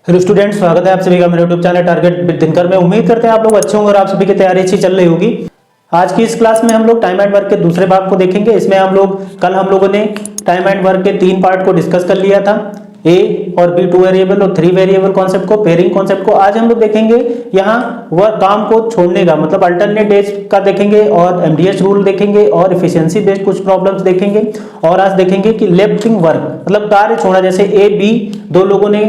Hello student, स्वागत है आप सभी का मेरे YouTube channel target with Dinkar में। उम्मीद करते हैं आप लोग अच्छे होंगे और आप सभी की तैयारी अच्छी चल रही होगी। आज की इस क्लास में हम लोग टाइम एंड वर्क के दूसरे भाग को देखेंगे। इसमें हम लोगों ने टाइम एंड वर्क के 3 पार्ट को डिस्कस कर लिया था, ए और बी 2 वेरिएबल और 3 वेरिएबल कॉन्सेप्ट को, पेयरिंग कॉन्सेप्ट को। आज हम लोग देखेंगे यहाँ वह काम को छोड़ने का मतलब अल्टरनेट डेज का देखेंगे और एमडीएस रूल देखेंगे और इफिशियंसी बेस्ड कुछ प्रॉब्लम्स देखेंगे। और आज देखेंगे कि लेफ्टिंग वर्क मतलब कार्य छोड़ना, जैसे ए बी दो लोगों ने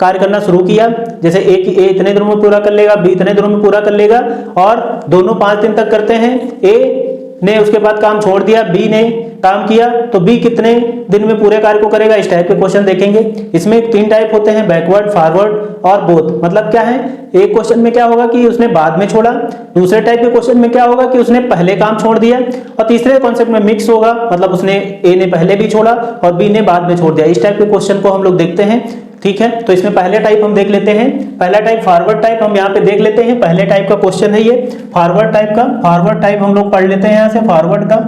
कार्य करना शुरू किया, जैसे ए इतने दिनों में पूरा कर लेगा, बी इतने दिनों में पूरा कर लेगा और दोनों 5 दिन तक करते हैं। ए ने उसके बाद काम छोड़ दिया, बी ने काम किया, तो बी कितने दिन में पूरे कार्य को करेगा, इस टाइप के क्वेश्चन देखेंगे। इसमें 3 टाइप होते हैं, बैकवर्ड, फॉरवर्ड और बोथ। मतलब क्या है, एक क्वेश्चन में क्या होगा कि उसने बाद में छोड़ा, दूसरे टाइप के क्वेश्चन में क्या होगा कि उसने पहले काम छोड़ दिया, और तीसरे कॉन्सेप्ट में मिक्स होगा, मतलब उसने ए ने पहले भी छोड़ा और बी ने बाद में छोड़ दिया। इस टाइप के क्वेश्चन को हम लोग देखते हैं, ठीक है। तो इसमें पहले टाइप हम देख लेते हैं। पहला टाइप फॉरवर्ड टाइप हम यहाँ पे देख लेते हैं। पहले टाइप का क्वेश्चन है ये फॉरवर्ड टाइप का। फॉरवर्ड टाइप हम लोग पढ़ लेते हैं यहाँ से। फॉरवर्ड का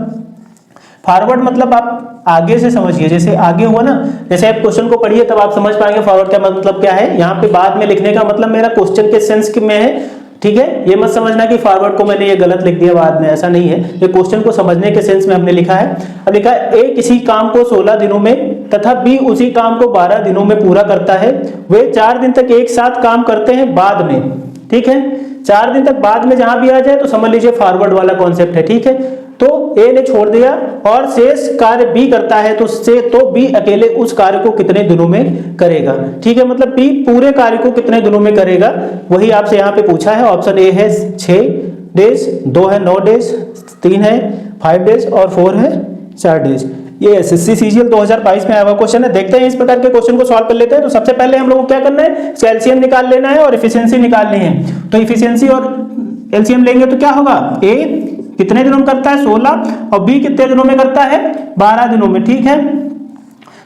फॉरवर्ड मतलब आप आगे से समझिए, जैसे आगे हुआ ना, जैसे आप क्वेश्चन को पढ़िए तब आप समझ पाएंगे फॉरवर्ड का मतलब क्या है। यहाँ पे बाद में लिखने का मतलब मेरा क्वेश्चन के सेंस में है, ठीक है। ये मत समझना कि फॉरवर्ड को मैंने ये गलत लिख दिया बाद में, ऐसा नहीं है। ये क्वेश्चन को समझने के सेंस में हमने लिखा है। अब लिखा है ए किसी काम को 16 दिनों में तथा बी उसी काम को 12 दिनों में पूरा करता है। वे 4 दिन तक एक साथ काम करते हैं बाद में, ठीक है। 4 दिन तक बाद में जहां भी आ जाए तो समझ लीजिए फॉरवर्ड वाला कॉन्सेप्ट है, ठीक है। तो ए ने छोड़ दिया और शेष कार्य बी करता है, तो बी अकेले उस कार्य को कितने दिनों में करेगा, ठीक है। मतलब बी पूरे कार्य को कितने दिनों में करेगा, वही आपसे यहाँ पे पूछा है। ऑप्शन ए है 6 डेज, 2 है 9 डेज, 3 है 5 डेज और 4 है 4 डेज। ये एसएससी सीजीएल 2022 में आया हुआ क्वेश्चन है। देखते हैं इस प्रकार के क्वेश्चन को सॉल्व कर लेते हैं। तो सबसे पहले हम लोग को क्या करना है, एलसीएम निकाल लेना है और एफिशिएंसी निकालनी है। तो एफिशिएंसी और एलसीएम लेंगे तो क्या होगा, ए कितने दिनों में करता है 16 और बी कितने दिनों में करता है 12 दिनों में, ठीक है।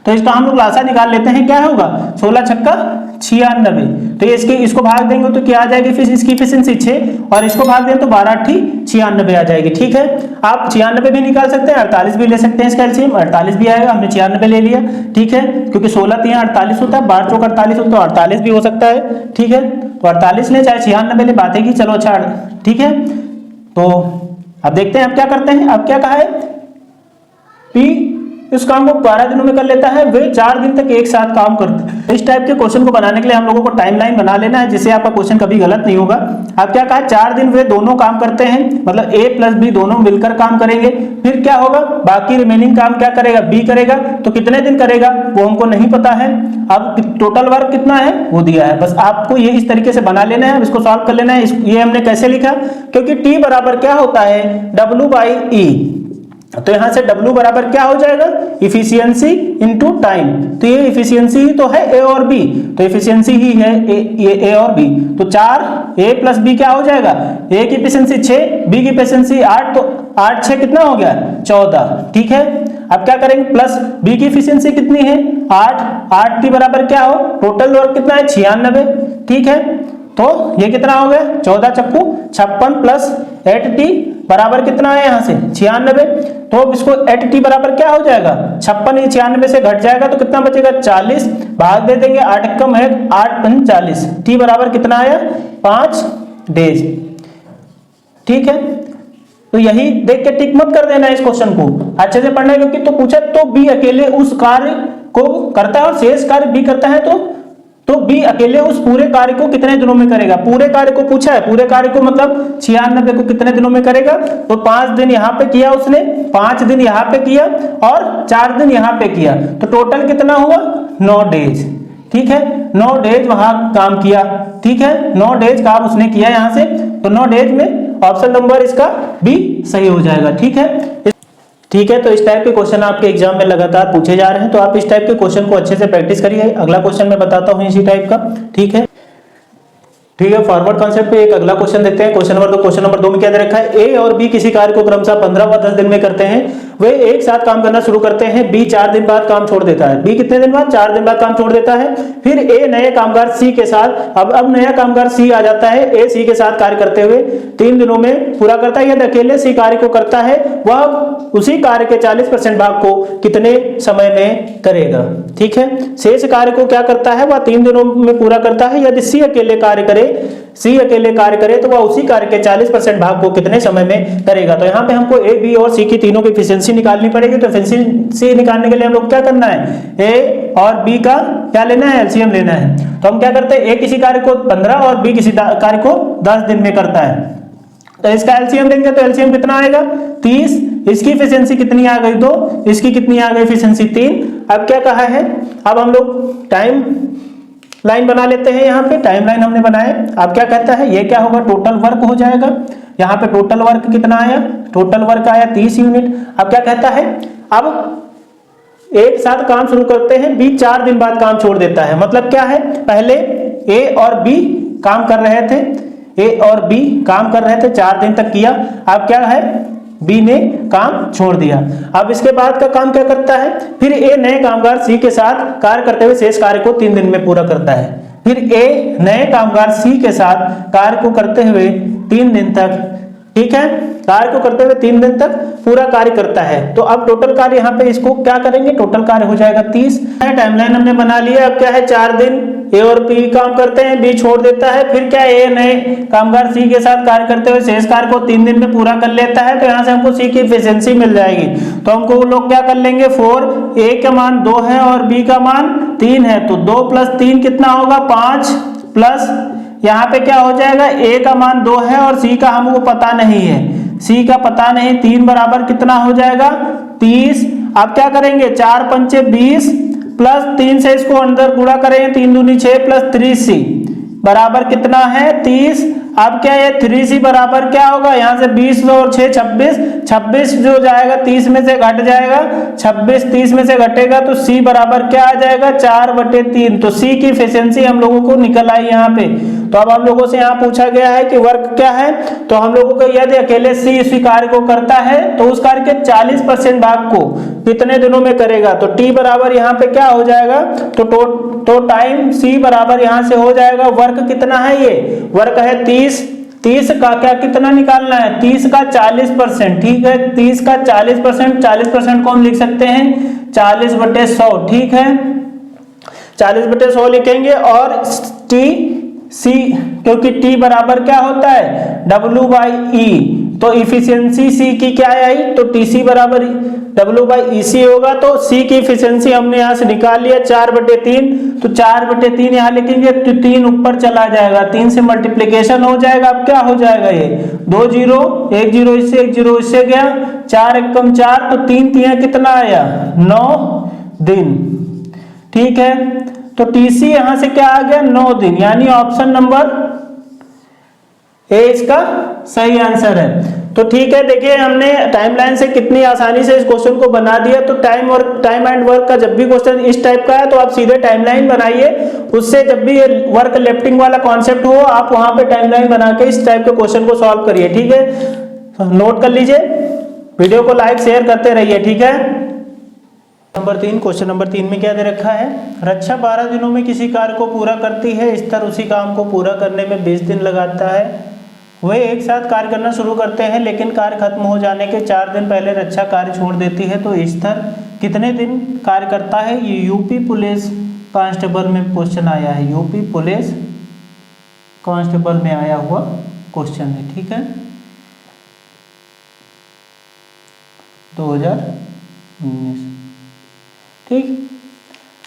तो इसका हम लोग लासा निकाल लेते हैं, क्या होगा 16 छक्का 96। तो इसको भाग देंगे तो क्या आ जाएगी, फिर इसकी एफिशिएंसी 6 और इसको भाग दें तो 12 96 आ जाएगी, ठीक है। आप 96 भी निकाल सकते हैं, 48 भी ले सकते हैं। इसका एलसीएम 48 भी आएगा, हमने 96 ले लिया, ठीक है। क्योंकि 16 3 48 होता है, 12 चौक 48 होता है, 48 भी हो सकता है, ठीक है। तो 48 ले चाहे 96 ले, बात है कि चलो अच्छा, ठीक है। तो अब देखते हैं अब क्या करते हैं। अब क्या कहा है, पी इस काम को 12 दिनों में कर लेता है, वे 4 दिन तक एक साथ काम करते हैं। इस टाइप के क्वेश्चन को बनाने के लिए हम लोगों को टाइमलाइन बना लेना है, जिससे आपका क्वेश्चन कभी गलत नहीं होगा। अब क्या कहा, 4 दिन वे दोनों काम करते हैं, मतलब ए प्लस बी दोनों मिलकर काम करेंगे। फिर क्या होगा, बाकी रिमेनिंग काम क्या करेगा, बी करेगा। तो कितने दिन करेगा वो हमको नहीं पता है। अब टोटल वर्क कितना है वो दिया है, बस आपको ये इस तरीके से बना लेना है, इसको सॉल्व कर लेना है। ये हमने कैसे लिखा, क्योंकि टी बराबर क्या होता है, W/E। तो यहां से W बराबर क्या हो जाएगा, इफिशियंसी इनटू टाइम। तो ये इफिशियंसी ही तो है ए और बी, तो इफिशियंसी ही है ये ए और बी। तो 4 ए प्लस बी क्या हो जाएगा, ए की इफिशियंसी 6, बी की इफिशियंसी 8, तो 8 6 कितना हो गया 14, ठीक है। अब क्या करेंगे, प्लस बी की इफिशियंसी कितनी है 8 टी बराबर क्या हो, टोटल वर्क कितना है 96, ठीक है। तो ये कितना हो गया 14 चक्कू 56 प्लस 8t बराबर कितना है यहाँ से 96। तो अब इसको 8t बराबर क्या हो जाएगा, 56 ये 96 से घट जाएगा तो कितना बचेगा 40, भाग दे देंगे 8 कम है 8 5 40, t बराबर कितना आया 5 डेज, ठीक है। तो यही देख के टिक मत कर देना, इस क्वेश्चन को अच्छे से पढ़ना है, क्योंकि तो पूछा तो बी अकेले उस कार्य को करता है और शेष कार्य बी करता है, तो बी अकेले उस पूरे कार्य को कितने दिनों में करेगा। पूरे कार्य को पूछा है, पूरे कार्य को मतलब 96 को कितने दिनों में करेगा, तो 5 दिन यहाँ पे किया उसने, 5 दिन यहाँ पे किया और 4 दिन यहाँ पे किया, तो टोटल कितना हुआ 9 डेज, ठीक है। 9 डेज वहां काम किया, ठीक है। 9 डेज काम उसने किया यहाँ से, तो 9 डेज में ऑप्शन नंबर इसका बी सही हो जाएगा, ठीक है। ठीक है, तो इस टाइप के क्वेश्चन आपके एग्जाम में लगातार पूछे जा रहे हैं, तो आप इस टाइप के क्वेश्चन को अच्छे से प्रैक्टिस करिए। अगला क्वेश्चन मैं बताता हूं इसी टाइप का, ठीक है। ठीक है, फॉरवर्ड कॉन्सेप्ट पे एक अगला क्वेश्चन देखते हैं। क्वेश्चन नंबर 2 में क्या दे रखा है, ए और बी किसी कार्य को क्रमशः 15 व 10 दिन में करते हैं। वे एक साथ काम करना शुरू करते हैं। बी 4 दिन बाद काम छोड़ देता है। बी कितने दिन बाद? 4 दिन बाद काम छोड़ देता है। फिर ए नए कामगार सी के साथ, अब नया कामगार सी आ जाता है। ए सी के साथ कार्य करते हुए 3 दिनों में पूरा करता है। यदि अकेले सी कार्य को करता है, वह उसी कार्य के 40% भाग को कितने समय में करेगा? ठीक है, शेष कार्य को क्या करता है? वह 3 दिनों में पूरा करता है। यदि सी अकेले कार्य करे तो वह उसी कार्य के 40% भाग को कितने समय में करेगा? तो यहाँ पे हमको ए, बी और सी की तीनों की एफिशिएंसी निकालनी पड़ेगी। तो एफिशिएंसी निकालने के लिए हम लोग क्या करना है? ए और बी का क्या लेना है? एलसीएम लेना है। तो हम क्या करते हैं? ए किसी कार्य को 15 और बी किसी कार्य को 10 दिन में करता है। तो इसका एलसीएम लेंगे तो एलसीएम कितना आएगा? 30। इसकी एफिशिएंसी कितनी आ गई? 2। इसकी कितनी आ गई एफिशिएंसी? 3। अब क्या कहा है? अब हम लोग टाइम लाइन बना लेते हैं। यहाँ पे टाइम लाइन हमने बनाया। अब क्या कहता है? ये क्या होगा? टोटल वर्क हो जाएगा। यहाँ पे टोटल वर्क कितना आया? टोटल वर्क आया 30 यूनिट। अब क्या कहता है? अब एक साथ काम शुरू करते हैं। बी 4 दिन बाद काम छोड़ देता है। मतलब क्या है? पहले ए और बी काम कर रहे थे। ए और बी काम कर रहे थे, 4 दिन तक किया। अब क्या है? बी ने काम छोड़ दिया। अब इसके बाद का काम क्या करता है? फिर ए नए कामगार सी के साथ कार्य करते हुए शेष कार्य को 3 दिन में पूरा करता है। फिर ए नए कामगार सी के साथ कार्य को करते हुए 3 दिन तक, ठीक है, कार्य को करते हुए 3 दिन तक पूरा कार्य करता है। तो अब टोटल कार्य यहाँ पे इसको क्या करेंगे? टोटल कार्य हो जाएगा 30। टाइमलाइन हमने बना लिया। अब क्या है? 4 दिन ए और बी काम करते हैं, बी छोड़ देता है। फिर क्या? ए नए कामगार सी के साथ कार्य करते हुए शेष कार्य को 3 दिन में पूरा कर लेता है। तो यहाँ से हमको सी की एफिशिएंसी मिल जाएगी। तो हमको वो लोग क्या कर लेंगे? 4, ए का मान 2 है और बी का मान 3 है। तो 2 + 3 कितना होगा? 5 प्लस यहाँ पे क्या हो जाएगा? ए का मान 2 है और सी का हमको पता नहीं है। सी का पता नहीं। 3 बराबर कितना हो जाएगा? 30। अब क्या करेंगे? 4 × 5 = 20 प्लस 3 से इसको अंदर गुणा करेंगे। 3 दूनी 6 प्लस 3c बराबर कितना है? 30। अब क्या है? 3c बराबर क्या होगा? यहाँ से 20 और 6 26, 26 जो जाएगा 30 में से घट जाएगा। 26 30 में से घटेगा तो c बराबर क्या आ जाएगा? 4/3। तो c की एफिशिएंसी हम लोगों को निकल आई यहाँ पे। तो अब हम लोगों से यहाँ पूछा गया है कि वर्क क्या है। तो हम लोगों को यदि अकेले सी इसी कार्य को करता है तो उस कार्य के 40% भाग को कितने दिनों में करेगा? तो t बराबर यहाँ पे क्या हो जाएगा? तो टाइम c बराबर यहाँ से हो जाएगा। वर्क कितना है? ये वर्क है 30। 30 का क्या कितना निकालना है? 30 का 40%। ठीक है, 30 का 40%, 40% को हम लिख सकते हैं 40/100। ठीक है, 40/100 लिखेंगे। और टी क्योंकि टी बराबर क्या होता है? W/E। तो इफिशियंसी सी की क्या आई? तो टीसी बराबर W/EC होगा। तो सी की इफिशियंसी हमने यहाँ से निकाल लिया 4/3। तो 4/3 यहाँ लिखेंगे तो 3 ऊपर चला जाएगा, 3 से मल्टीप्लीकेशन हो जाएगा। अब क्या हो जाएगा? ये 2 0 1 0 इससे 1 0 इससे गया, 4 × 1 = 4। तो 3 × 3 कितना आया? 9 दिन। ठीक है, तो टीसी यहां से क्या आ गया? 9 दिन। यानी ऑप्शन नंबर ए इसका सही आंसर है। तो ठीक है, देखिए हमने टाइमलाइन से कितनी आसानी से इस क्वेश्चन को बना दिया। तो टाइम एंड वर्क का जब भी क्वेश्चन इस टाइप का है तो आप सीधे टाइमलाइन बनाइए। उससे जब भी ये वर्क लिफ्टिंग वाला कॉन्सेप्ट हो आप वहां पे टाइमलाइन बना के इस टाइप के क्वेश्चन को सॉल्व करिए। ठीक है, नोट कर लीजिए, वीडियो को लाइक शेयर करते रहिए। ठीक है, नंबर 3, क्वेश्चन नंबर 3 में क्या दे रखा है? रक्षा 12 दिनों में किसी कार्य को पूरा करती है, स्तर उसी काम को पूरा करने में 20 दिन लगाता है। वे एक साथ कार्य करना शुरू करते हैं लेकिन कार्य खत्म हो जाने के 4 दिन पहले रक्षा कार्य छोड़ देती है। तो स्तर कितने दिन कार्य करता है? ये यूपी पुलिस कांस्टेबल में क्वेश्चन आया है। यूपी पुलिस कांस्टेबल में आया हुआ क्वेश्चन है। ठीक है, 2019। ठीक,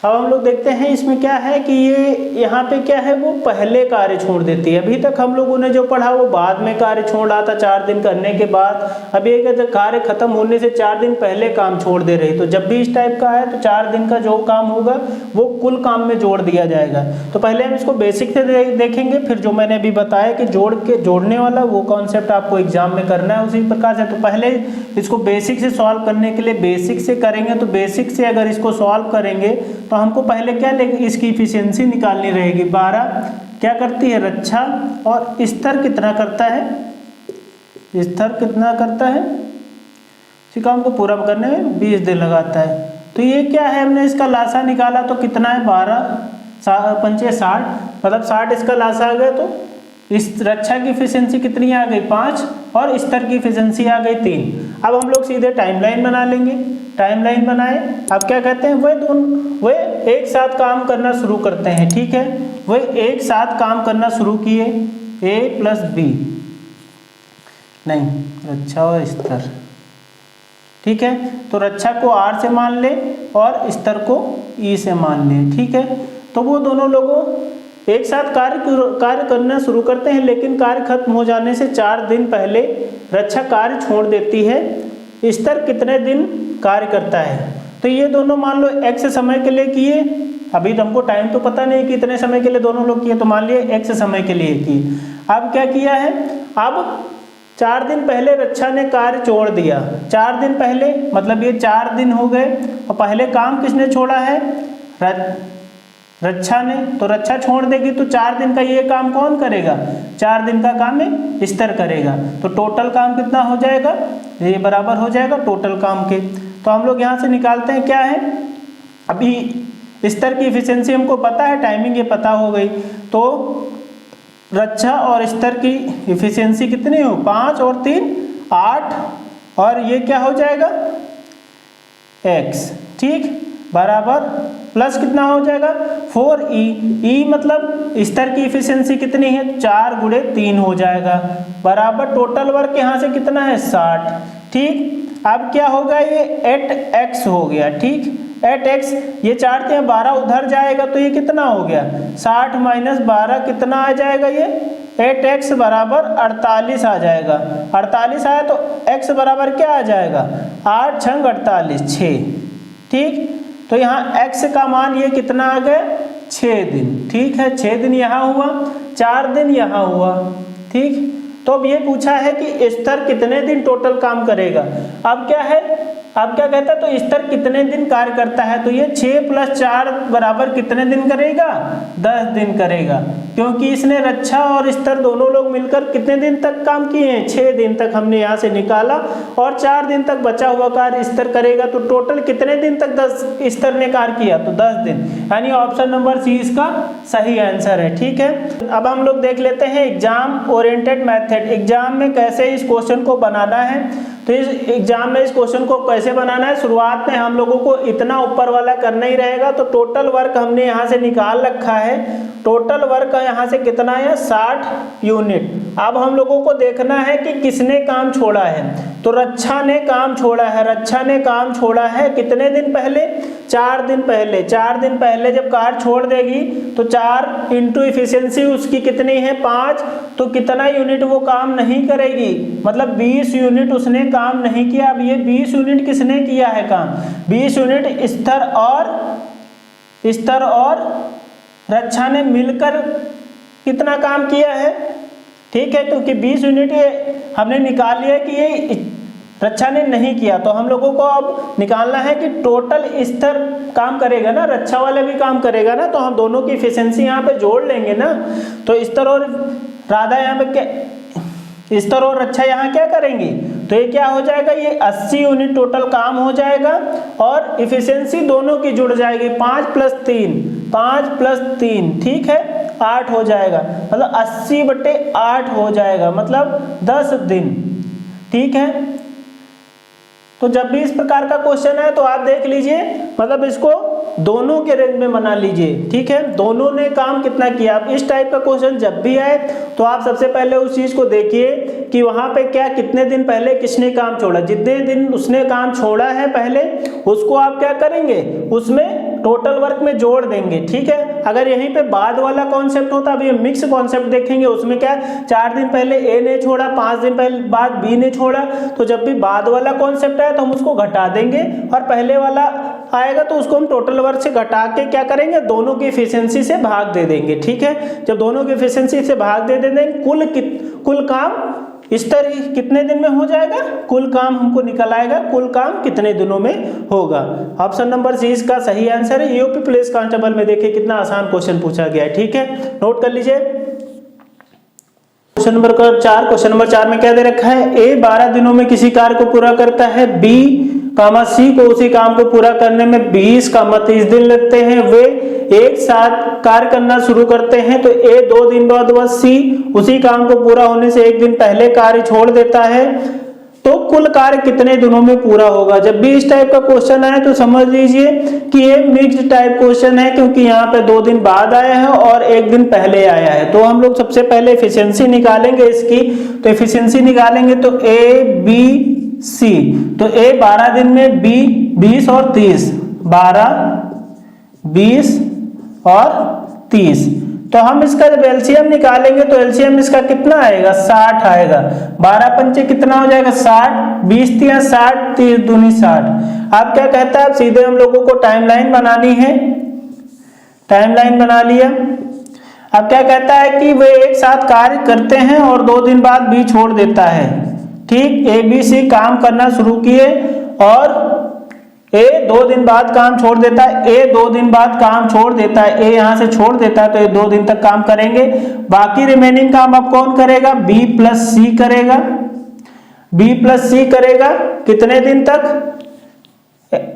अब हम लोग देखते हैं इसमें क्या है कि ये यहाँ पे क्या है, वो पहले कार्य छोड़ देती है। अभी तक हम लोगों ने जो पढ़ा वो बाद में कार्य छोड़ रहा था 4 दिन करने के बाद। अब ये कहते कार्य खत्म होने से 4 दिन पहले काम छोड़ दे रही। तो जब भी इस टाइप का है तो 4 दिन का जो काम होगा वो कुल काम में जोड़ दिया जाएगा। तो पहले हम इसको बेसिक से देखेंगे, फिर जो मैंने अभी बताया कि जोड़ने वाला वो कॉन्सेप्ट आपको एग्जाम में करना है उसी प्रकार से। तो पहले इसको बेसिक से सॉल्व करने के लिए बेसिक से करेंगे। तो बेसिक से अगर इसको सॉल्व करेंगे तो हमको पहले क्या इसकी इफिशियंसी निकालनी रहेगी। 12 क्या करती है? रक्षा। और स्तर कितना करता है? स्तर कितना करता है? इसी काम को पूरा करने में 20 दिन लगाता है। तो ये क्या है, हमने इसका लासा निकाला तो कितना है 12 पंचे 60, मतलब 60 इसका लासा आ गया। तो इस रक्षा की एफिशिएंसी कितनी आ गई 5 और स्तर की एफिशिएंसी आ गई 3। अब हम लोग सीधे टाइमलाइन बना लेंगे। टाइमलाइन बनाए, अब क्या कहते हैं वे एक साथ काम करना शुरू करते हैं, ठीक है। वे एक साथ काम करना शुरू किए, A प्लस बी, नहीं रक्षा और स्तर, ठीक है। तो रक्षा को R से मान ले और स्तर को E से मान ले, ठीक है। तो वो दोनों लोगों एक साथ कार्य करना शुरू करते हैं, लेकिन कार्य खत्म हो जाने से 4 दिन पहले रक्षा कार्य छोड़ देती है। स्तर कितने दिन कार्य करता है, तो ये दोनों मान लो x समय के लिए किए। अभी तो हमको टाइम तो पता नहीं कि इतने समय के लिए दोनों लोग किए, तो मान लिए x समय के लिए किए। अब क्या किया है, अब 4 दिन पहले रक्षा ने कार्य छोड़ दिया। 4 दिन पहले मतलब ये 4 दिन हो गए, और पहले काम किसने छोड़ा है, रक्षा ने। तो रक्षा छोड़ देगी तो 4 दिन का ये काम कौन करेगा, 4 दिन का काम है स्तर करेगा। तो टोटल काम कितना हो जाएगा, ये बराबर हो जाएगा टोटल काम के। तो हम लोग यहाँ से निकालते हैं क्या है, अभी स्तर की एफिशिएंसी हमको पता है, टाइमिंग ये पता हो गई। तो रक्षा और स्तर की एफिशिएंसी कितनी हो, 5 और 3 8, और ये क्या हो जाएगा x, ठीक, बराबर प्लस कितना हो जाएगा 4e। e मतलब स्तर की एफिशिएंसी कितनी है, 4 गुणे 3 हो जाएगा, बराबर टोटल वर्क यहाँ से कितना है 60, ठीक। अब क्या होगा, ये 8x हो गया, ठीक। 8x, ये 4 थे 12 उधर जाएगा तो ये कितना हो गया 60 माइनस 12 कितना आ जाएगा, ये 8x बराबर 48 आ जाएगा। 48 आया तो x बराबर क्या आ जाएगा 8 छंग 48 6, ठीक। तो यहाँ x का मान ये कितना आ गया 6 दिन, ठीक है। 6 दिन यहाँ हुआ, 4 दिन यहाँ हुआ, ठीक। तो अब ये पूछा है कि स्तर कितने दिन टोटल काम करेगा। अब क्या है, अब क्या कहता है, तो स्तर कितने दिन कार्य करता है, तो ये 6 प्लस 4 बराबर कितने दिन करेगा 10 दिन करेगा, क्योंकि इसने रक्षा और स्तर दोनों लोग मिलकर कितने दिन तक काम किए हैं 6 दिन तक हमने यहाँ से निकाला, और 4 दिन तक बचा हुआ कार्य स्तर करेगा। तो टोटल कितने दिन तक 10 स्तर ने कार्य किया, तो 10 दिन, यानी ऑप्शन नंबर सी इसका सही आंसर है, ठीक है। अब हम लोग देख लेते हैं एग्जाम ओरिएंटेड मेथड, एग्जाम में कैसे इस क्वेश्चन को बनाना है। तो इस एग्जाम में इस क्वेश्चन को कैसे बनाना है, शुरुआत में हम लोगों को इतना ऊपर वाला करना ही रहेगा। तो टोटल वर्क हमने यहाँ से निकाल रखा है, टोटल वर्क यहाँ से कितना है 60 यूनिट। अब हम लोगों को देखना है कि किसने काम छोड़ा है, तो रक्षा ने काम छोड़ा है। रक्षा ने काम छोड़ा है कितने दिन पहले, 4 दिन पहले। 4 दिन पहले जब कार छोड़ देगी तो 4 इंटू एफिशिएंसी उसकी कितनी है 5, तो कितना यूनिट वो काम नहीं करेगी, मतलब 20 यूनिट उसने काम नहीं किया। अब ये 20 यूनिट किसने किया है काम, 20 यूनिट स्तर और रक्षा ने मिलकर कितना काम किया है, ठीक है। क्योंकि 20 यूनिट ये हमने निकाल लिया कि ये रक्षा ने नहीं किया, तो हम लोगों को अब निकालना है कि टोटल स्तर काम करेगा ना, रक्षा वाला भी काम करेगा ना, तो हम दोनों की एफिशिएंसी यहाँ पे जोड़ लेंगे ना। तो स्तर और राधा यहाँ पे क्या, स्तर और रक्षा यहाँ क्या करेंगी, तो ये क्या हो जाएगा, ये 80 यूनिट टोटल काम हो जाएगा, और एफिशिएंसी दोनों की जुड़ जाएगी 5 प्लस 3, ठीक है 8 हो जाएगा, मतलब 80/8 हो जाएगा, मतलब 10 दिन, ठीक है। तो जब भी इस प्रकार का क्वेश्चन है तो आप देख लीजिए, मतलब इसको दोनों के रेंज में बना लीजिए, ठीक है। दोनों ने काम कितना किया। अब इस टाइप का क्वेश्चन जब भी आए तो आप सबसे पहले उस चीज को देखिए कि वहां पे क्या कितने दिन पहले किसने काम छोड़ा, जितने दिन उसने काम छोड़ा है पहले उसको आप क्या करेंगे, उसमें टोटल वर्क में जोड़ देंगे, ठीक है। अगर यहीं पे बाद वाला कॉन्सेप्ट होता, अभी मिक्स कॉन्सेप्ट देखेंगे, उसमें क्या 4 दिन पहले ए ने छोड़ा, 5 दिन पहले बाद बी ने छोड़ा, तो जब भी बाद वाला कॉन्सेप्ट आए तो हम उसको घटा देंगे, और पहले वाला आएगा तो उसको हम टोटल वर्क से घटा के क्या करेंगे, दोनों की एफिशिएंसी से भाग दे देंगे, ठीक है। जब दोनों की एफिशिएंसी से भाग दे देंगे, कुल काम स्तर कितने दिन में हो जाएगा, कुल काम हमको निकल आएगा, कुल काम कितने दिनों में होगा। ऑप्शन नंबर सी इसका सही आंसर है। यूपी पुलिस कांस्टेबल में देखिए कितना आसान क्वेश्चन पूछा गया है, ठीक है, नोट कर लीजिए। क्वेश्चन नंबर 4, क्वेश्चन नंबर 4 में क्या दे रखा है, ए 12 दिनों में किसी कार्य को पूरा करता है, बी कामा सी को उसी काम को पूरा करने में 20 कामा 30 दिन लगते हैं, वे एक साथ कार्य करना शुरू करते हैं, तो ए 2 दिन बाद व सी उसी काम को पूरा होने से 1 दिन पहले कार्य छोड़ देता है, तो कुल कार्य कितने दिनों में पूरा होगा। जब भी इस टाइप का क्वेश्चन आए तो समझ लीजिए कि ये मिक्स्ड टाइप क्वेश्चन है, क्योंकि यहाँ पे 2 दिन बाद आया है और 1 दिन पहले आया है। तो हम लोग सबसे पहले एफिशिएंसी निकालेंगे इसकी, तो एफिशिएंसी निकालेंगे तो ए बी सी, तो ए 12 दिन में, बी 20 और 30, 12 20 और 30, तो हम इसका जब एलसीएम निकालेंगे तो एलसीएम इसका कितना आएगा, 60 आएगा। 12 पंचे कितना हो जाएगा, 60, 20 तिया 60, 30 दूनी 60। अब क्या कहता है, अब सीधे हम लोगों को टाइमलाइन बनानी है, टाइमलाइन बना लिया। अब क्या कहता है कि वे एक साथ कार्य करते हैं और 2 दिन बाद बी छोड़ देता है। ठीक, ए बी सी काम करना शुरू किए और ए 2 दिन बाद काम छोड़ देता है, ए 2 दिन बाद काम छोड़ देता है, ए यहां से छोड़ देता है, तो ये 2 दिन तक काम करेंगे। बाकी रिमेनिंग काम अब कौन करेगा, बी प्लस सी करेगा, बी प्लस सी करेगा कितने दिन तक,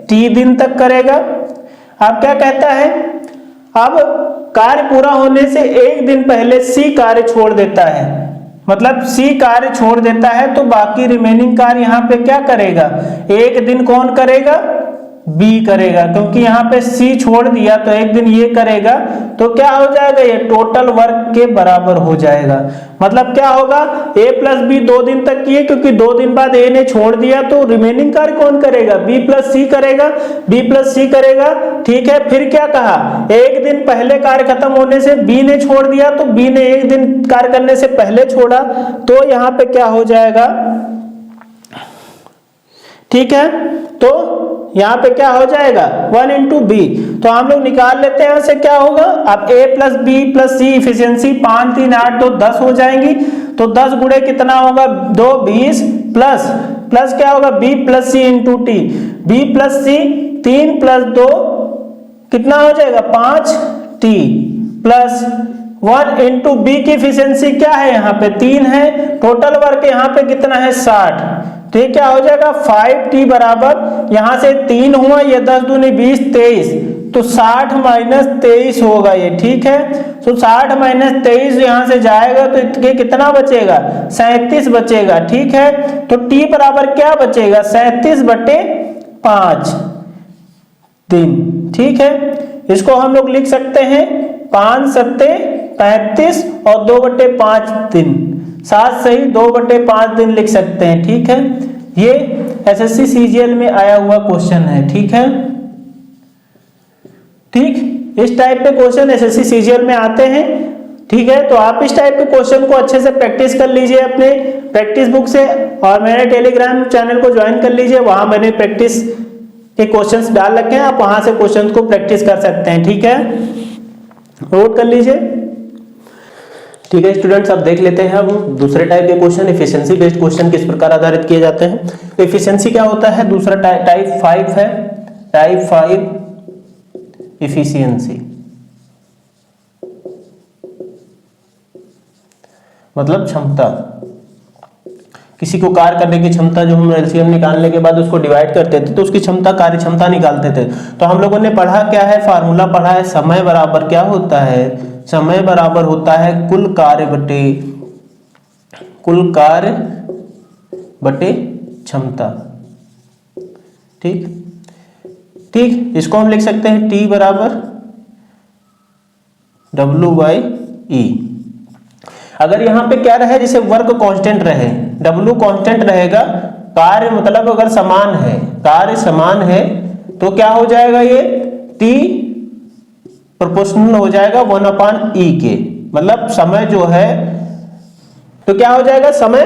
टी दिन तक करेगा। अब क्या कहता है, अब कार्य पूरा होने से 1 दिन पहले सी कार्य छोड़ देता है, मतलब सी कार्य छोड़ देता है, तो बाकी रिमेनिंग कार्य यहाँ पे क्या करेगा, 1 दिन कौन करेगा, बी करेगा, क्योंकि यहाँ पे सी छोड़ दिया तो 1 दिन ये करेगा, तो क्या हो जाएगा, ये टोटल वर्क के बराबर हो जाएगा। मतलब क्या होगा, ए प्लस बी 2 दिन तक किए, क्योंकि 2 दिन बाद ए ने छोड़ दिया, तो रिमेनिंग कार्य कौन करेगा, बी प्लस सी करेगा, बी प्लस सी करेगा। ठीक है, फिर क्या कहा, 1 दिन पहले कार्य खत्म होने से बी ने छोड़ दिया, तो बी ने 1 दिन कार्य करने से पहले छोड़ा, तो यहाँ पे क्या हो जाएगा, ठीक है, तो यहां पे क्या हो जाएगा 1 इंटू बी, तो हम लोग निकाल लेते हैं यहां से क्या होगा। अब ए प्लस बी प्लस सी इफिशियंसी 5 3 8 2 10 हो जाएंगी, तो 10 गुणे कितना होगा 2 20 प्लस प्लस क्या होगा बी प्लस सी इंटू टी, बी प्लस सी 3 प्लस 2 कितना हो जाएगा 5 टी प्लस 1 इंटू बी की इफिशियंसी क्या है यहाँ पे 3 है, टोटल वर्क यहाँ पे कितना है 60, तो ये क्या हो जाएगा 5t बराबर, यहां से 3 हुआ, ये 10 दूनी 20 23, तो 60 माइनस 23 होगा ये। ठीक है, तो 60 माइनस 23 यहां से जाएगा तो ये कितना बचेगा 37 बचेगा। ठीक है, तो t बराबर क्या बचेगा 37/5 दिन। ठीक है, इसको हम लोग लिख सकते हैं 5 सत्ते 35 और 2/5 दिन, 7 सही 2/5 दिन लिख सकते हैं। ठीक है, ये एसएससी सीजीएल में आया हुआ क्वेश्चन है। ठीक है, ठीक, इस टाइप के क्वेश्चन एसएससी सीजीएल में आते हैं। ठीक है, तो आप इस टाइप के क्वेश्चन को अच्छे से प्रैक्टिस कर लीजिए अपने प्रैक्टिस बुक से, और मेरे टेलीग्राम चैनल को ज्वाइन कर लीजिए, वहां मैंने प्रैक्टिस के क्वेश्चंस डाल रखे हैं, आप वहां से क्वेश्चंस को प्रैक्टिस कर सकते हैं। ठीक है, नोट कर लीजिए। ठीक है स्टूडेंट्स, अब देख लेते हैं अब दूसरे टाइप के क्वेश्चन, एफिशिएंसी बेस्ड क्वेश्चन किस प्रकार आधारित किए जाते हैं। तो एफिशिएंसी क्या होता है, दूसरा टाइप 5 है, टाइप 5 एफिशिएंसी मतलब क्षमता, किसी को कार्य करने की क्षमता, जो हम एलसीएम निकालने के बाद उसको डिवाइड करते थे तो उसकी क्षमता, कार्य क्षमता निकालते थे। तो हम लोगों ने पढ़ा क्या है, फार्मूला पढ़ा है, समय बराबर क्या होता है, समय बराबर होता है कुल कार्य बटे क्षमता। ठीक ठीक, इसको हम लिख सकते हैं T बराबर W/E। अगर यहाँ पे क्या रहे, जैसे वर्क कांस्टेंट रहे, W कांस्टेंट रहेगा, कार्य मतलब अगर समान है, कार्य समान है तो क्या हो जाएगा, ये T प्रोपोर्शनल हो जाएगा 1/E के, मतलब समय जो है तो क्या हो जाएगा, समय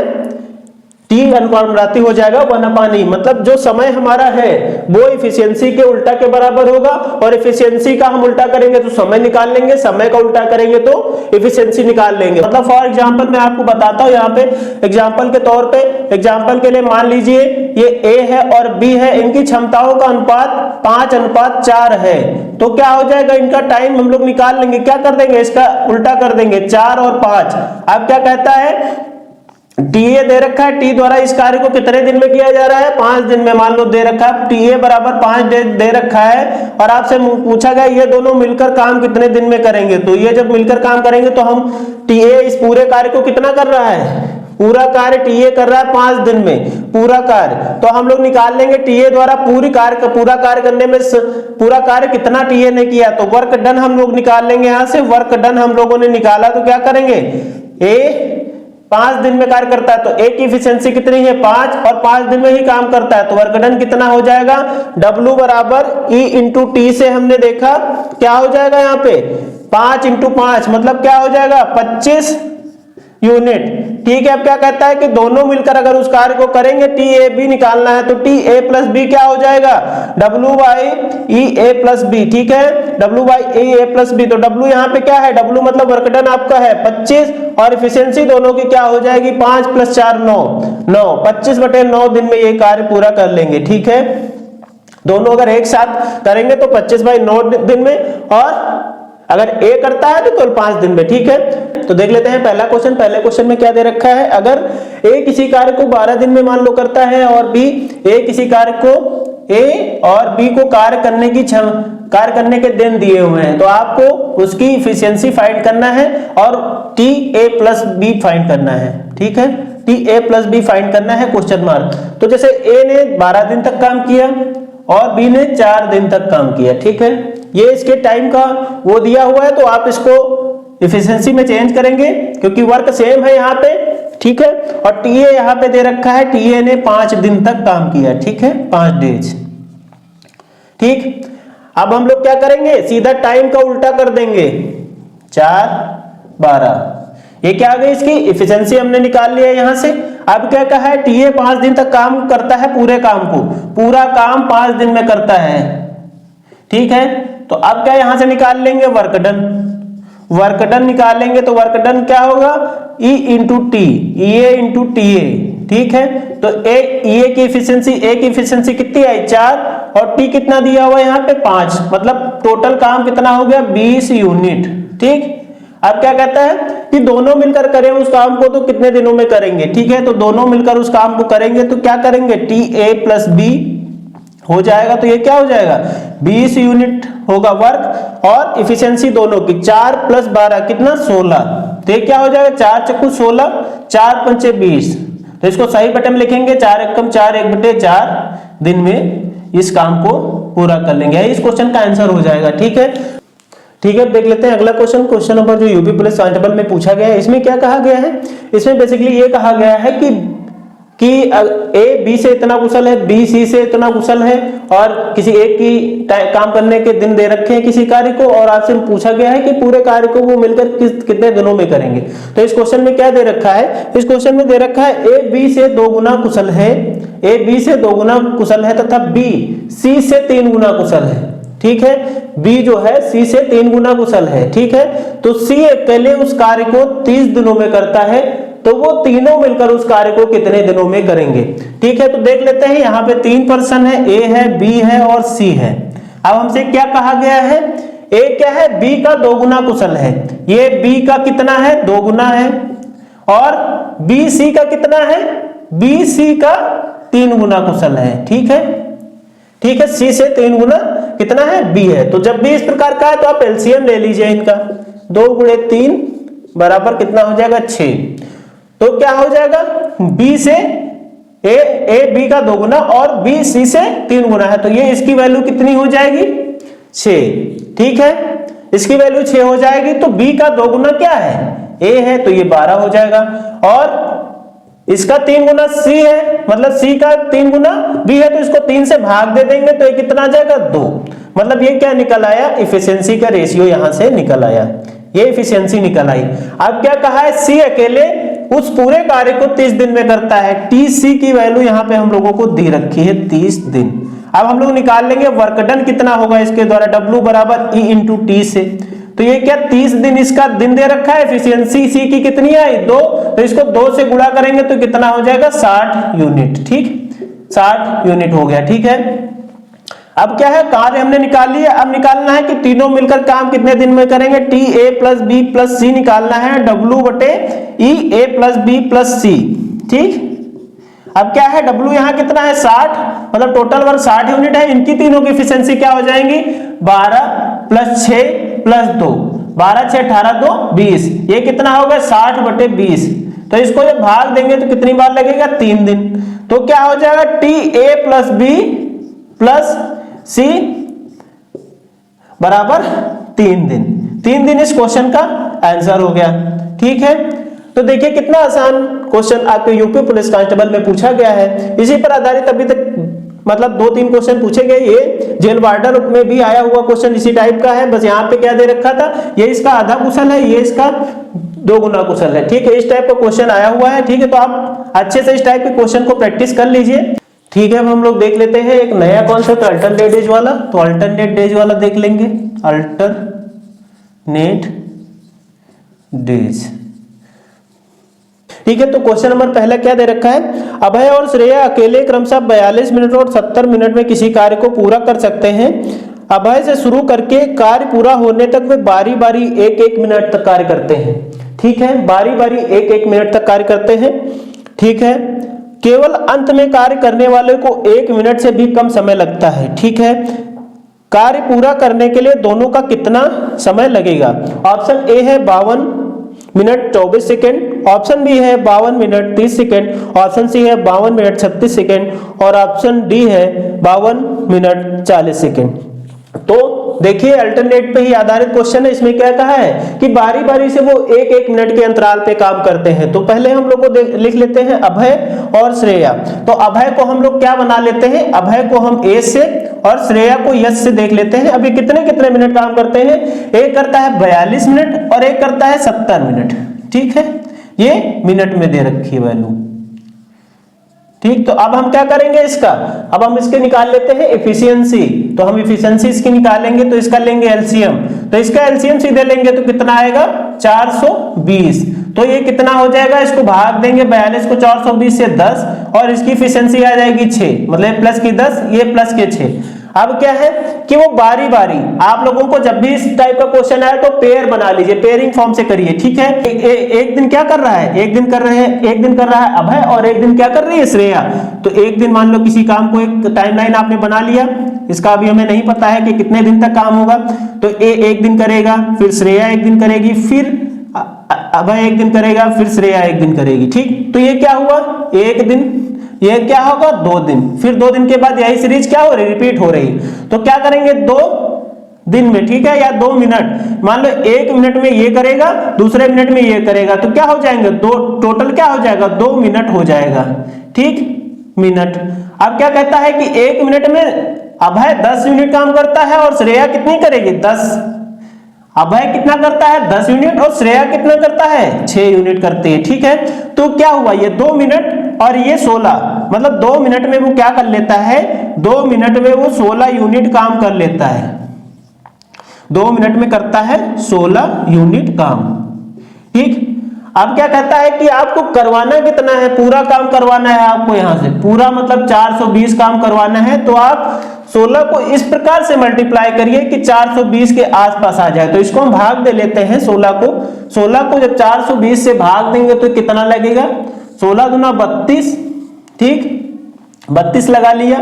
टी अनुपाती हो जाएगा 1/E, मतलब जो समय हमारा है वो इफिशियंसी के उल्टा के बराबर होगा, और इफिशियंसी का हम उल्टा करेंगे तो समय निकाल लेंगे, समय का उल्टा करेंगे तो इफिशियंसी निकाल लेंगे। मतलब फॉर एग्जांपल मैं आपको बताता हूं, यहाँ पे एग्जांपल के तौर पे, एग्जांपल के लिए मान लीजिए ये ए है और बी है, इनकी क्षमताओं का अनुपात 5:4 है, तो क्या हो जाएगा, इनका टाइम हम लोग निकाल लेंगे, क्या कर देंगे, इसका उल्टा कर देंगे, 4 और 5। अब क्या कहता है, टीए दे रखा है, टी द्वारा इस कार्य को कितने दिन में किया जा रहा है, 5 दिन में मान लो दे रखा है, टीए बराबर 5 दे रखा है, और आपसे पूछा गया ये दोनों मिलकर काम कितने दिन में करेंगे, तो ये जब मिलकर काम करेंगे तो हम टीए इस पूरे कार्य को कितना कर रहा है, पूरा कार्य टीए कर रहा है 5 दिन में पूरा कार्य, तो हम लोग निकाल लेंगे टीए द्वारा पूरा कार्य करने में पूरा कार्य कितना टीए ने किया, तो वर्क डन हम लोग निकाल लेंगे, यहां से वर्क डन हम लोगों ने निकाला, तो क्या करेंगे, ए 5 दिन में कार्य करता है तो ए की एफिशिएंसी कितनी है 5, और 5 दिन में ही काम करता है, तो वर्क डन कितना हो जाएगा, W बराबर E इंटू टी से हमने देखा क्या हो जाएगा, यहाँ पे 5 इंटू 5 मतलब क्या हो जाएगा 25 यूनिट। ठीक है, अब क्या कहता है कि दोनों मिलकर अगर उस कार्य को करेंगे, टी ए बी निकालना है, तो टी ए प्लस बी क्या हो जाएगा, W by E A plus B. ठीक है, W by E A plus B, तो W यहाँ पे क्या है, W मतलब वर्क डन आपका है 25, और एफिशिएंसी दोनों की क्या हो जाएगी 5 + 4 9, 25/9 दिन में ये कार्य पूरा कर लेंगे। ठीक है, दोनों अगर एक साथ करेंगे तो 25/9 दिन में, और अगर ए करता है तो केवल 5 दिन में। ठीक है, तो देख लेते हैं पहला क्वेश्चन। पहले क्वेश्चन में क्या दे रखा है, अगर ए किसी कार्य को 12 दिन में मान लो करता है, और बी ए किसी कार्य को ए और बी को कार्य करने के दिन दिए हुए हैं, तो आपको उसकी इफिशियंसी फाइंड करना है और T A plus B find करना है। ठीक है, T A plus B find करना है क्वेश्चन मार्क। तो जैसे ए ने 12 दिन तक काम किया और बी ने 4 दिन तक काम किया। ठीक है, ये इसके टाइम का वो दिया हुआ है, तो आप इसको इफिशियंसी में चेंज करेंगे क्योंकि वर्क सेम है यहाँ पे। ठीक है, और टीए यहाँ पे दे रखा है, टीए ने 5 दिन तक काम किया। ठीक है, 5 डेज। ठीक, अब हम लोग क्या करेंगे, सीधा टाइम का उल्टा कर देंगे, 4 12, ये क्या आ गई, इसकी इफिशियंसी हमने निकाल लिया यहां से। अब क्या कहा है, टीए 5 दिन तक काम करता है, पूरे काम को, पूरा काम 5 दिन में करता है। ठीक है, तो अब क्या यहां से निकाल लेंगे, वर्क डन। वर्क डन निकालेंगे तो वर्क डन क्या होगा, E into T, A into T A. ठीक है, तो ए की इफिशियंसी कितनी आई 4, और टी कितना दिया हुआ है यहाँ पे 5, मतलब टोटल काम कितना हो गया 20 यूनिट। ठीक, अब क्या कहता है कि दोनों मिलकर करें उस काम को तो कितने दिनों में करेंगे। ठीक है, तो दोनों मिलकर उस काम को करेंगे तो क्या करेंगे, टी ए प्लस बी हो जाएगा, तो ये क्या हो जाएगा 20 यूनिट होगा वर्क, और इफिशियंसी दोनों की 4 + 12 कितना 16, तो ये क्या हो जाएगा 4 × 16, 4 × 5 20, तो इसको सही बटन में लिखेंगे 4 × 4 1/4 दिन में इस काम को पूरा कर लेंगे। इस क्वेश्चन का आंसर हो जाएगा। ठीक है, ठीक है, देख लेते हैं अगला क्वेश्चन। क्वेश्चन नंबर जो यूपी पुलिस कांस्टेबल में पूछा गया है, इसमें क्या कहा गया है, इसमें बेसिकली ये कहा गया है कि ए बी से इतना कुशल है, बी सी से इतना कुशल है, और किसी एक की काम करने के दिन दे रखे हैं किसी कार्य को, और आपसे पूछा गया है कि पूरे कार्य को वो मिलकर कितने दिनों में करेंगे। तो इस क्वेश्चन में क्या दे रखा है, इस क्वेश्चन में दे रखा है ए बी से 2 गुना कुशल है, ए बी से 2 गुना कुशल है, तथा बी सी से 3 गुना कुशल है। ठीक है, बी जो है सी से 3 गुना कुशल है। ठीक है, तो सी अकेले उस कार्य को 30 दिनों में करता है, तो वो तीनों मिलकर उस कार्य को कितने दिनों में करेंगे। ठीक है, तो देख लेते हैं, यहाँ पे 3 पर्सन है, ए है, बी है और सी है। अब हमसे क्या कहा गया है, ए क्या है, बी का 2 गुना कुशल है, ये बी का कितना है 2 गुना है, और बी सी का कितना है, बी सी का 3 गुना कुशल है। ठीक है, ठीक है, सी से 3 गुना कितना है बी है। तो जब भी इस प्रकार का है तो आप एलसीएम ले लीजिए इनका, 2 × 3 बराबर कितना हो जाएगा 6, तो क्या हो जाएगा बी से ए बी का 2 गुना और बी सी से 3 गुना है, तो ये इसकी वैल्यू कितनी हो जाएगी 6। ठीक है, इसकी वैल्यू 6 हो जाएगी, तो बी का 2 गुना क्या है ए है, तो ये 12 हो जाएगा, और इसका 3 गुना सी है, मतलब सी का 3 गुना बी है, तो इसको 3 से भाग दे देंगे तो ये कितना आ जाएगा 2, मतलब ये क्या निकल आया, इफिशियंसी का रेशियो यहां से निकल आया, ये इफिशियंसी निकल आई। अब क्या कहा है, सी अकेले उस पूरे कार्य को 30 दिन में करता है। TC की वैल्यू यहाँ पे हम लोगों को दे रखी है 30 दिन। अब हम लोग निकाल लेंगे वर्क डन कितना होगा इसके द्वारा, W बराबर E इंटू टी से। तो ये क्या 30 दिन इसका दिन दे रखा है, एफिशिएंसी सी की कितनी आई 2, तो इसको 2 से गुणा करेंगे तो कितना हो जाएगा 60 यूनिट। ठीक, 60 यूनिट हो गया। ठीक है, अब क्या है कार्य हमने निकाल लिया, अब निकालना है कि तीनों मिलकर काम कितने दिन में करेंगे। TA plus B plus C निकालना है, W बटे E A plus B plus C। ठीक, अब क्या है W यहाँ कितना है 60, मतलब टोटल वर्क 60 यूनिट है। इनकी तीनों की एफिशिएंसी क्या हो जाएंगी 12 प्लस 6 प्लस 2, 12 6 18 2 20, ये कितना होगा 60 बटे 20। तो इसको जब भाग देंगे तो कितनी बार लगेगा 3 दिन। तो क्या हो जाएगा TA plus B plus C बराबर 3 दिन। 3 दिन इस क्वेश्चन का आंसर हो गया। ठीक है, तो देखिए कितना आसान क्वेश्चन आपके यूपी पुलिस कांस्टेबल में पूछा गया है। इसी पर आधारित अभी तक मतलब 2-3 क्वेश्चन पूछे गए। ये जेल वार्डर में भी आया हुआ क्वेश्चन इसी टाइप का है, बस यहाँ पे क्या दे रखा था, ये इसका आधा कुशल है, ये इसका 2 गुना कुशल है। ठीक है, इस टाइप का क्वेश्चन आया हुआ है। ठीक है, तो आप अच्छे से इस टाइप के क्वेश्चन को प्रैक्टिस कर लीजिए। ठीक है, अब हम लोग देख लेते हैं एक नया कॉन्सेप्ट अल्टरनेट डेज वाला। तो अल्टरनेट डेज वाला देख लेंगे, अल्टरनेट डेज। ठीक है, तो क्वेश्चन नंबर पहला क्या दे रखा है, अभय और श्रेया अकेले क्रमशः 42 मिनट और 70 मिनट में किसी कार्य को पूरा कर सकते हैं। अभय से शुरू करके कार्य पूरा होने तक वे बारी बारी 1-1 मिनट तक कार्य करते हैं। ठीक है, बारी बारी 1-1 मिनट तक कार्य करते हैं। ठीक है, केवल अंत में कार्य करने वाले को 1 मिनट से भी कम समय लगता है। ठीक है, कार्य पूरा करने के लिए दोनों का कितना समय लगेगा। ऑप्शन ए है 52 मिनट 24 सेकेंड, ऑप्शन बी है 52 मिनट 30 सेकेंड, ऑप्शन सी है 52 मिनट 36 सेकेंड और ऑप्शन डी है 52 मिनट 40 सेकेंड। तो देखिए अल्टरनेट पे ही आधारित क्वेश्चन है। इसमें क्या कहा है कि बारी बारी से वो 1-1 मिनट के अंतराल पे काम करते हैं। तो पहले हम लोग को लिख लेते हैं अभय और श्रेया। तो अभय को हम लोग क्या बना लेते हैं, अभय को हम ए से और श्रेया को यस से देख लेते हैं। अभी कितने कितने मिनट काम करते हैं, एक करता है 42 मिनट और एक करता है 70 मिनट। ठीक है, ये मिनट में दे रखी है वैल्यू। ठीक, तो अब हम क्या करेंगे इसका, अब हम इसके निकाल लेते हैं एफिशिएंसी। तो हम एफिशिएंसी इसकी निकालेंगे तो इसका लेंगे एलसीएम। तो इसका एलसीएम सीधे लेंगे तो कितना आएगा 420। तो ये कितना हो जाएगा, इसको भाग देंगे 42 को 420 से 10 और इसकी एफिशिएंसी आ जाएगी 6, मतलब प्लस की 10 ये प्लस के 6। अब क्या है कि वो बारी बारी आप लोगों को जब भी इस टाइप का क्वेश्चन आए तो पेयर बना लीजिए, पेयरिंग फॉर्म से करिए। ठीक है, एक दिन क्या कर रहा है, एक दिन कर रहा है अभय और एक दिन क्या कर रही है श्रेया। तो एक दिन मान लो किसी काम को एक टाइमलाइन आपने बना लिया, इसका अभी हमें नहीं पता है कि कितने दिन तक काम होगा। तो एक दिन करेगा, फिर श्रेया एक दिन करेगी, फिर अभय एक दिन करेगा, फिर श्रेया एक दिन करेगी। ठीक, तो ये क्या हुआ एक दिन, ये क्या होगा 2 दिन, फिर 2 दिन के बाद यही सीरीज क्या हो रही, रिपीट हो रही। तो क्या करेंगे 2 दिन में, ठीक है, या 2 मिनट, मान लो 1 मिनट में ये करेगा, दूसरे मिनट में ये करेगा, तो क्या हो जाएंगे 2, टोटल क्या हो जाएगा 2 मिनट हो जाएगा। ठीक, मिनट। अब क्या कहता है कि 1 मिनट में अभय 10 यूनिट काम करता है और श्रेया कितनी करेगी 10। अभय कितना करता है 10 यूनिट और श्रेया कितना करता है 6 यूनिट करती है। ठीक है, तो क्या हुआ ये 2 मिनट और ये 16, मतलब 2 मिनट में वो क्या कर लेता है, 2 मिनट में वो 16 यूनिट काम कर लेता है। 2 मिनट में करता है 16 यूनिट काम। ठीक, अब क्या कहता है कि आपको करवाना कितना है, पूरा काम करवाना है आपको, यहां से पूरा मतलब 420 काम करवाना है। तो आप 16 को इस प्रकार से मल्टीप्लाई करिए कि 420 के आसपास आ जाए। तो इसको हम भाग दे लेते हैं 16 को जब 420 से भाग देंगे तो कितना लगेगा, 16 दूना 32। ठीक, 32 लगा लिया।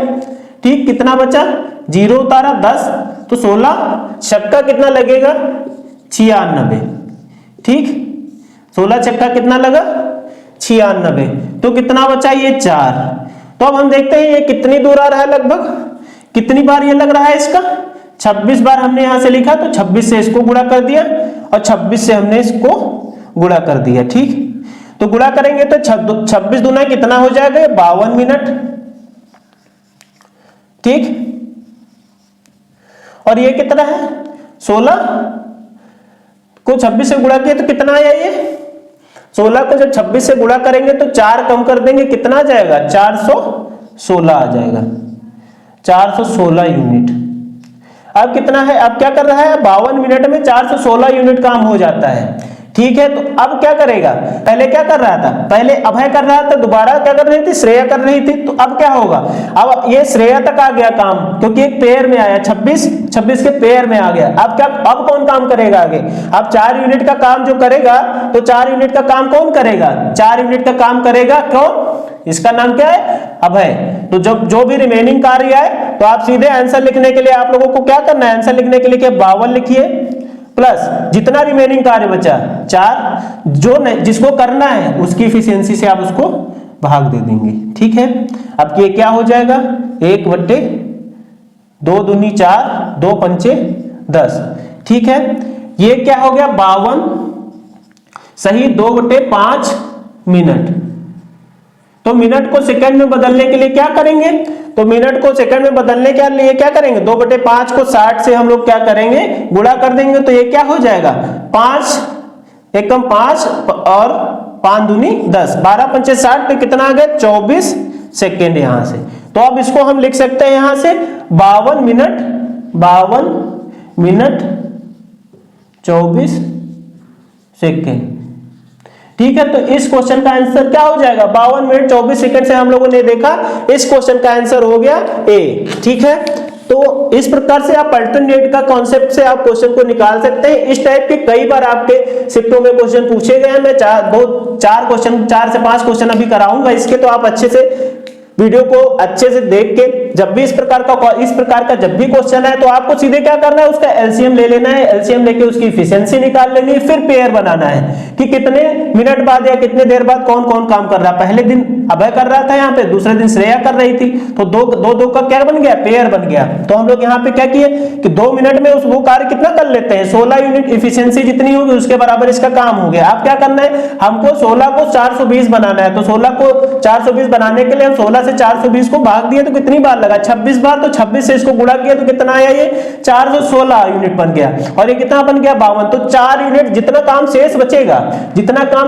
ठीक, कितना बचा, 0 उतारा 10, तो 16 छक्का कितना लगेगा 96। ठीक, 16 छक्का कितना लगा 96, तो कितना बचा ये 4। तो अब हम देखते हैं ये कितनी दूर आ रहा है, लगभग कितनी बार ये लग रहा है इसका, 26 बार हमने यहां से लिखा, तो 26 से इसको गुणा कर दिया और 26 से हमने इसको गुणा कर दिया। ठीक, तो गुणा करेंगे तो 26 दूना कितना हो जाएगा 52 मिनट। ठीक, और ये कितना है 16 को 26 से गुणा किया तो कितना आया ये 16 को जब 26 से गुणा करेंगे तो 4 कम कर देंगे, कितना आ जाएगा 416 आ जाएगा, 416 यूनिट। अब कितना है, अब क्या कर रहा है, 52 मिनट में 416 यूनिट काम हो जाता है। ठीक है, तो अब क्या करेगा, पहले क्या कर रहा था, पहले अभय कर रहा था, दोबारा क्या कर रही थी, श्रेया कर रही थी। तो अब क्या होगा, अब ये श्रेया तक आ गया काम, क्योंकि एक पेयर में आया, 26 के पेयर में आ गया। अब क्या, अब कौन काम करेगा आगे, अब 4 यूनिट का काम जो करेगा, तो 4 यूनिट का काम कौन करेगा, 4 यूनिट का काम करेगा कौन, इसका नाम क्या है, अभय। तो जब जो भी रिमेनिंग कार्य है, तो आप सीधे आंसर लिखने के लिए आप लोगों को क्या करना है, आंसर लिखने के लिए 52 लिखिए, प्लस जितना रिमेनिंग कार्य बचा 4, जो जिसको करना है उसकी इफिशियंसी से आप उसको भाग दे देंगे। ठीक है, अब ये क्या हो जाएगा, 1/2 दूनी 4, 2 पंचे 10। ठीक है, ये क्या हो गया 52 सही 2/5 मिनट। तो मिनट को सेकंड में बदलने के लिए क्या करेंगे, तो मिनट को सेकंड में बदलने के लिए क्या करेंगे, 2/5 को 60 से हम लोग क्या करेंगे, गुणा कर देंगे। तो ये क्या हो जाएगा 5 एकम 5 और 5 दूनी 10, 12 पंचे 60, तो कितना आ गया 24 सेकेंड यहां से। तो अब इसको हम लिख सकते हैं यहां से 52 मिनट 24 सेकेंड। ठीक है, तो इस क्वेश्चन का आंसर क्या हो जाएगा, 52 मिनट 24 सेकंड से हम लोगों ने देखा इस क्वेश्चन का आंसर हो गया ए। ठीक है, तो इस प्रकार से आप अल्टरनेट का कॉन्सेप्ट से आप क्वेश्चन को निकाल सकते हैं। इस टाइप के कई बार आपके शिफ्टों में क्वेश्चन पूछे गए हैं। मैं 4 से 5 क्वेश्चन अभी कराऊंगा इसके, तो आप अच्छे से वीडियो को अच्छे से देख के जब भी इस प्रकार का जब भी क्वेश्चन है, तो आपको सीधे क्या करना है, उसका एलसीएम ले लेना है, एलसीएम लेके उसकी एफिशिएंसी निकाल लेनी है, फिर पेयर बनाना है कि कितने मिनट बाद या कितने देर बाद कौन कौन काम कर रहा है। पहले दिन अभय कर रहा था यहाँ पे, दूसरे दिन श्रेया कर रही थी, तो दो का क्या बन गया, पेयर बन गया। तो हम लोग यहाँ पे क्या किए कि 2 मिनट में वो कार्य कितना कर लेते हैं, 16 यूनिट इफिशियंसी जितनी होगी उसके बराबर इसका काम हो गया। अब क्या करना है, हमको 16 को 420 बनाना है। तो 16 को 420 बनाने के लिए हम 16 से 420 को भाग दिए तो कितनी बार लगा, 26 बार। तो 26 से इसको गुणा किया तो कितना आया, ये 416 यूनिट बन गया। और ये कितना बन गया 52। तो 4 यूनिट जितना काम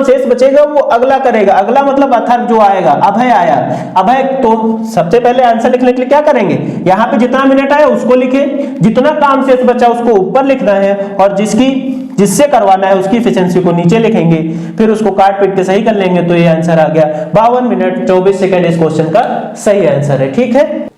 शेष बचेगा वो अगला करेगा। अगला मतलब अथर्व जो आएगा, अभय आया, अभय। तो सबसे पहले आंसर लिखने के लिए क्या करेंगे, यहाँ पे जितना मिनट आया उसको लिखे, जितना काम शेष बचा उसको ऊपर लिखना है, और जिससे करवाना है उसकी एफिशिएंसी को नीचे लिखेंगे, फिर उसको काट पीट के सही कर लेंगे। तो ये आंसर आ गया 52 मिनट 24 सेकंड इस क्वेश्चन का सही आंसर है।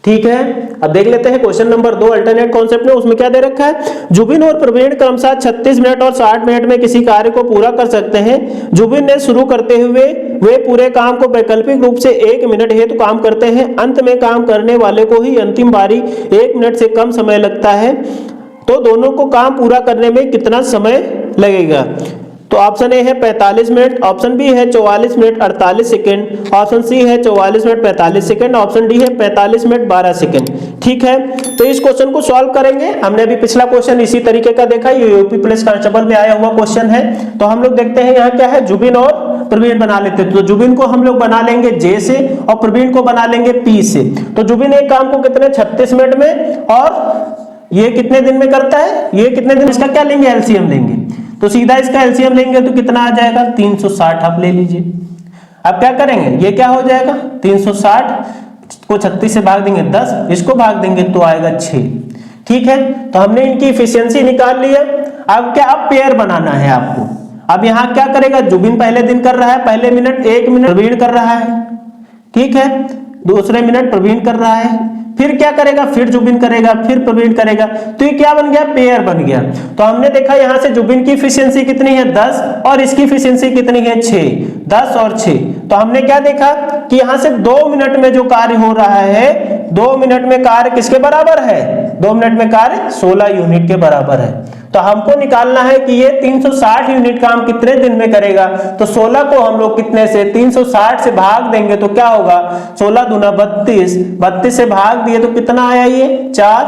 ठीक है, अब देख लेते हैं क्वेश्चन नंबर 2 अल्टरनेट कॉन्सेप्ट में। उसमें क्या दे रखा है, जुबिन और प्रवीण क्रमशः 36 मिनट और 60 मिनट में किसी कार्य को पूरा कर सकते हैं। जुबिन ने शुरू करते हुए वे पूरे काम को वैकल्पिक रूप से 1 मिनट हेतु काम करते हैं। अंत में काम करने वाले को ही अंतिम बारी 1 मिनट से कम समय लगता है। तो दोनों को काम पूरा करने में कितना समय लगेगा। तो ऑप्शन ए है 45 मिनट, ऑप्शन बी है 44 मिनट 48 सेकंड, ऑप्शन सी है 44 मिनट 45 सेकंड, ऑप्शन डी है 45 मिनट 12 सेकंड। ठीक है, तो इस क्वेश्चन को सॉल्व करेंगे। हमने अभी पिछला क्वेश्चन इसी तरीके का देखा, ये यूपी पुलिस कांस्टेबल में आया हुआ क्वेश्चन है। तो हम लोग देखते हैं यहाँ क्या है, जुबिन और प्रवीण बना लेते हैं। तो जुबिन को हम लोग बना लेंगे जे से और प्रवीण को बना लेंगे पी से। तो जुबिन एक काम को कितने 36 मिनट में, और ये कितने दिन में करता है, ये कितने दिन, इसका क्या लेंगे एलसीएम लेंगे। तो सीधा इसका एलसीएम लेंगे तो कितना आ जाएगा 360 आप ले लीजिए। अब क्या करेंगे, ये क्या हो जाएगा 360 को 36 से भाग देंगे 10, इसको भाग देंगे तो आएगा 6। ठीक है, तो हमने इनकी एफिशिएंसी निकाल लिया। अब क्या, अब पेयर बनाना है आपको। अब यहाँ क्या करेगा, जुबिन पहले दिन कर रहा है, पहले मिनट 1 मिनट प्रवीण कर रहा है। ठीक है, दूसरे मिनट प्रवीण कर रहा है, फिर क्या करेगा, फिर जुबिन करेगा, फिर प्रवीण करेगा। तो ये क्या बन गया, पेयर बन गया। तो हमने देखा यहां से जुबिन की एफिशिएंसी कितनी है 10 और इसकी एफिशिएंसी कितनी है 6, 10 और 6। तो हमने क्या देखा कि यहां से 2 मिनट में जो कार्य हो रहा है, 2 मिनट में कार्य किसके बराबर है, 2 मिनट में कार्य 16 यूनिट के बराबर है। तो हमको निकालना है कि ये 360 यूनिट काम कितने दिन में करेगा। तो 16 को हम लोग कितने से 360 से भाग देंगे तो क्या होगा, 16 दूना 32, 32 से भाग दिए तो कितना आया, ये 4,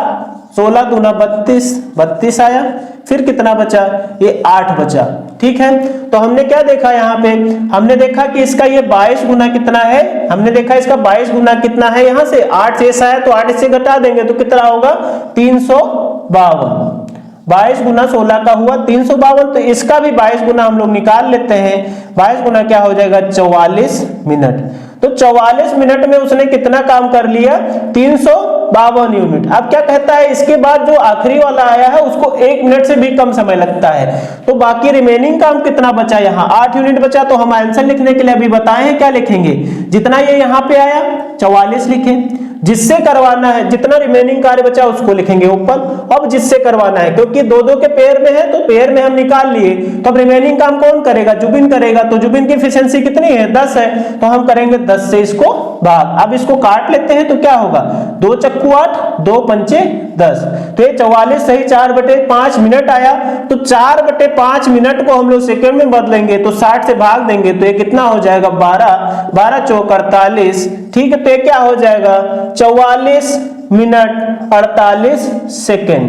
16 दूना 32, 32 आया। फिर कितना बचा, ये 8 बचा। ठीक है, तो हमने क्या देखा यहाँ पे, हमने देखा कि इसका ये 22 गुना कितना है, हमने देखा इसका 22 गुना कितना है, यहाँ से 8 शेष आया तो 8 से घटा देंगे तो कितना होगा 352। 22 गुना 16 का हुआ 352, तो इसका भी 22 गुना हम लोग निकाल लेते हैं। 22 गुना क्या हो जाएगा 44 मिनट। तो 44 मिनट में उसने कितना काम कर लिया 352 यूनिट। अब क्या कहता है इसके बाद जो आखिरी वाला आया है उसको 1 मिनट से भी कम समय लगता है। तो बाकी रिमेनिंग काम कितना बचा, यहाँ 8 यूनिट बचा। तो हम आंसर लिखने के लिए अभी बताए हैं क्या लिखेंगे, जितना ये यहाँ पे आया 44 लिखें, जिससे करवाना है जितना रिमेनिंग कार्य बचा उसको लिखेंगे ऊपर। अब जिससे करवाना है क्योंकि दो दो के पेयर में है तो पेयर में हम निकाल लिए, तो अब रिमेनिंग काम कौन करेगा, जुबिन करेगा। तो जुबिन की एफिशिएंसी कितनी है 10 है, तो हम करेंगे 10 से इसको भाग। अब इसको काट लेते हैं तो क्या होगा 2 चक्कू 8, 2 पंचे 10, तो ये 44 सही 4/5 मिनट आया। तो 4/5 मिनट को हम लोग सेकंड में बदलेंगे तो 60 से भाग देंगे तो ये कितना हो जाएगा 12, 12 चौक 48। ठीक है, तो ये क्या हो जाएगा 44 मिनट 48 सेकेंड,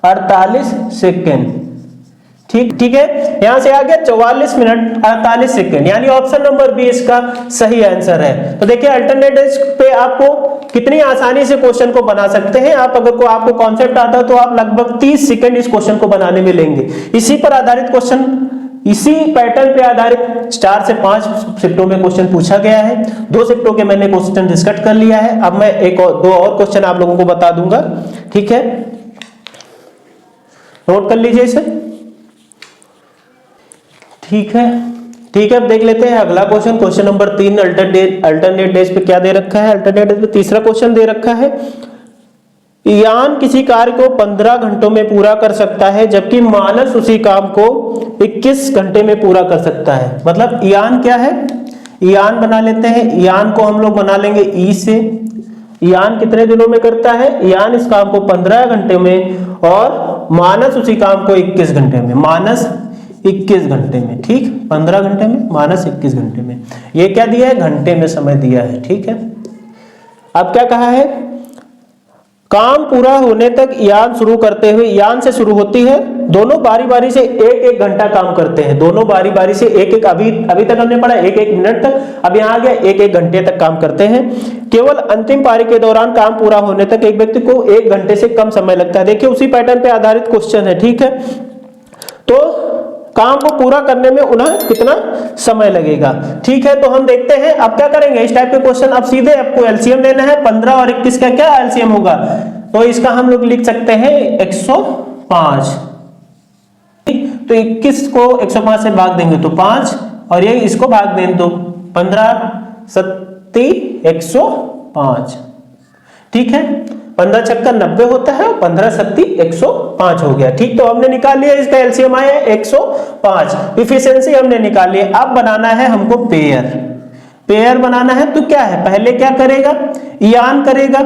48 सेकेंड। ठीक है, यहां से आ गया 44 मिनट 48 सेकेंड, यानी ऑप्शन नंबर बी इसका सही आंसर है। तो देखिए अल्टरनेटिव पे आपको कितनी आसानी से क्वेश्चन को बना सकते हैं आप। अगर को आपको कॉन्सेप्ट आता है तो आप लगभग 30 सेकंड इस क्वेश्चन को बनाने में लेंगे। इसी पर आधारित क्वेश्चन, इसी पैटर्न पे आधारित 4 से 5 शिफ्टों में क्वेश्चन पूछा गया है। 2 शिफ्टों के मैंने क्वेश्चन डिस्कस कर लिया है। अब मैं दो और क्वेश्चन आप लोगों को बता दूंगा। ठीक है, नोट कर लीजिए इसे। ठीक है, अब देख लेते हैं अगला question, question number 3। Alternate days पे क्या दे रखा है, अल्टरनेट डेज पे तीसरा क्वेश्चन दे रखा है, यान किसी कार्य को 15 घंटों में पूरा कर सकता है जबकि मानस उसी काम को 21 घंटे में पूरा कर सकता है। मतलब यान क्या है, यान बना लेते हैं। यान को हम लोग बना लेंगे ई से। यान कितने दिनों में करता है, यान इस काम को 15 घंटे में और मानस उसी काम को 21 घंटे में। मानस 21 घंटे में, ठीक, 15 घंटे में, मानस 21 घंटे में। ये क्या दिया है, घंटे में समय दिया है। ठीक है, अब क्या कहा है, काम पूरा होने तक यान शुरू करते हुए, यान से शुरू होती है, दोनों बारी बारी से 1-1 घंटा काम करते हैं। दोनों बारी बारी से 1-1, अभी तक हमने पढ़ा 1-1 मिनट तक, अब यहाँ आ गया 1-1 घंटे तक काम करते हैं। केवल अंतिम पारी के दौरान काम पूरा होने तक एक व्यक्ति को 1 घंटे से कम समय लगता है। देखिए उसी पैटर्न पे आधारित क्वेश्चन है। ठीक है, तो काम को पूरा करने में उन्हें कितना समय लगेगा। ठीक है, तो हम देखते हैं अब क्या करेंगे इस टाइप के क्वेश्चन। अब सीधे आपको एलसीएम लेना है, 15 और 21 का क्या एलसीएम होगा, तो इसका हम लोग लिख सकते हैं 105। तो 21 को 105 से भाग देंगे तो 5, और ये इसको भाग दें तो 15 7 105। ठीक है, 15 छक्का 90 होता है, 15 7 105 हो गया। ठीक, तो हमने निकाल लिया, इसका एलसीएम आया 105। इफिशिएंसी हमने निकाल लिया। अब बनाना है हमको पेयर बनाना है। तो क्या है, पहले क्या करेगा, यान करेगा।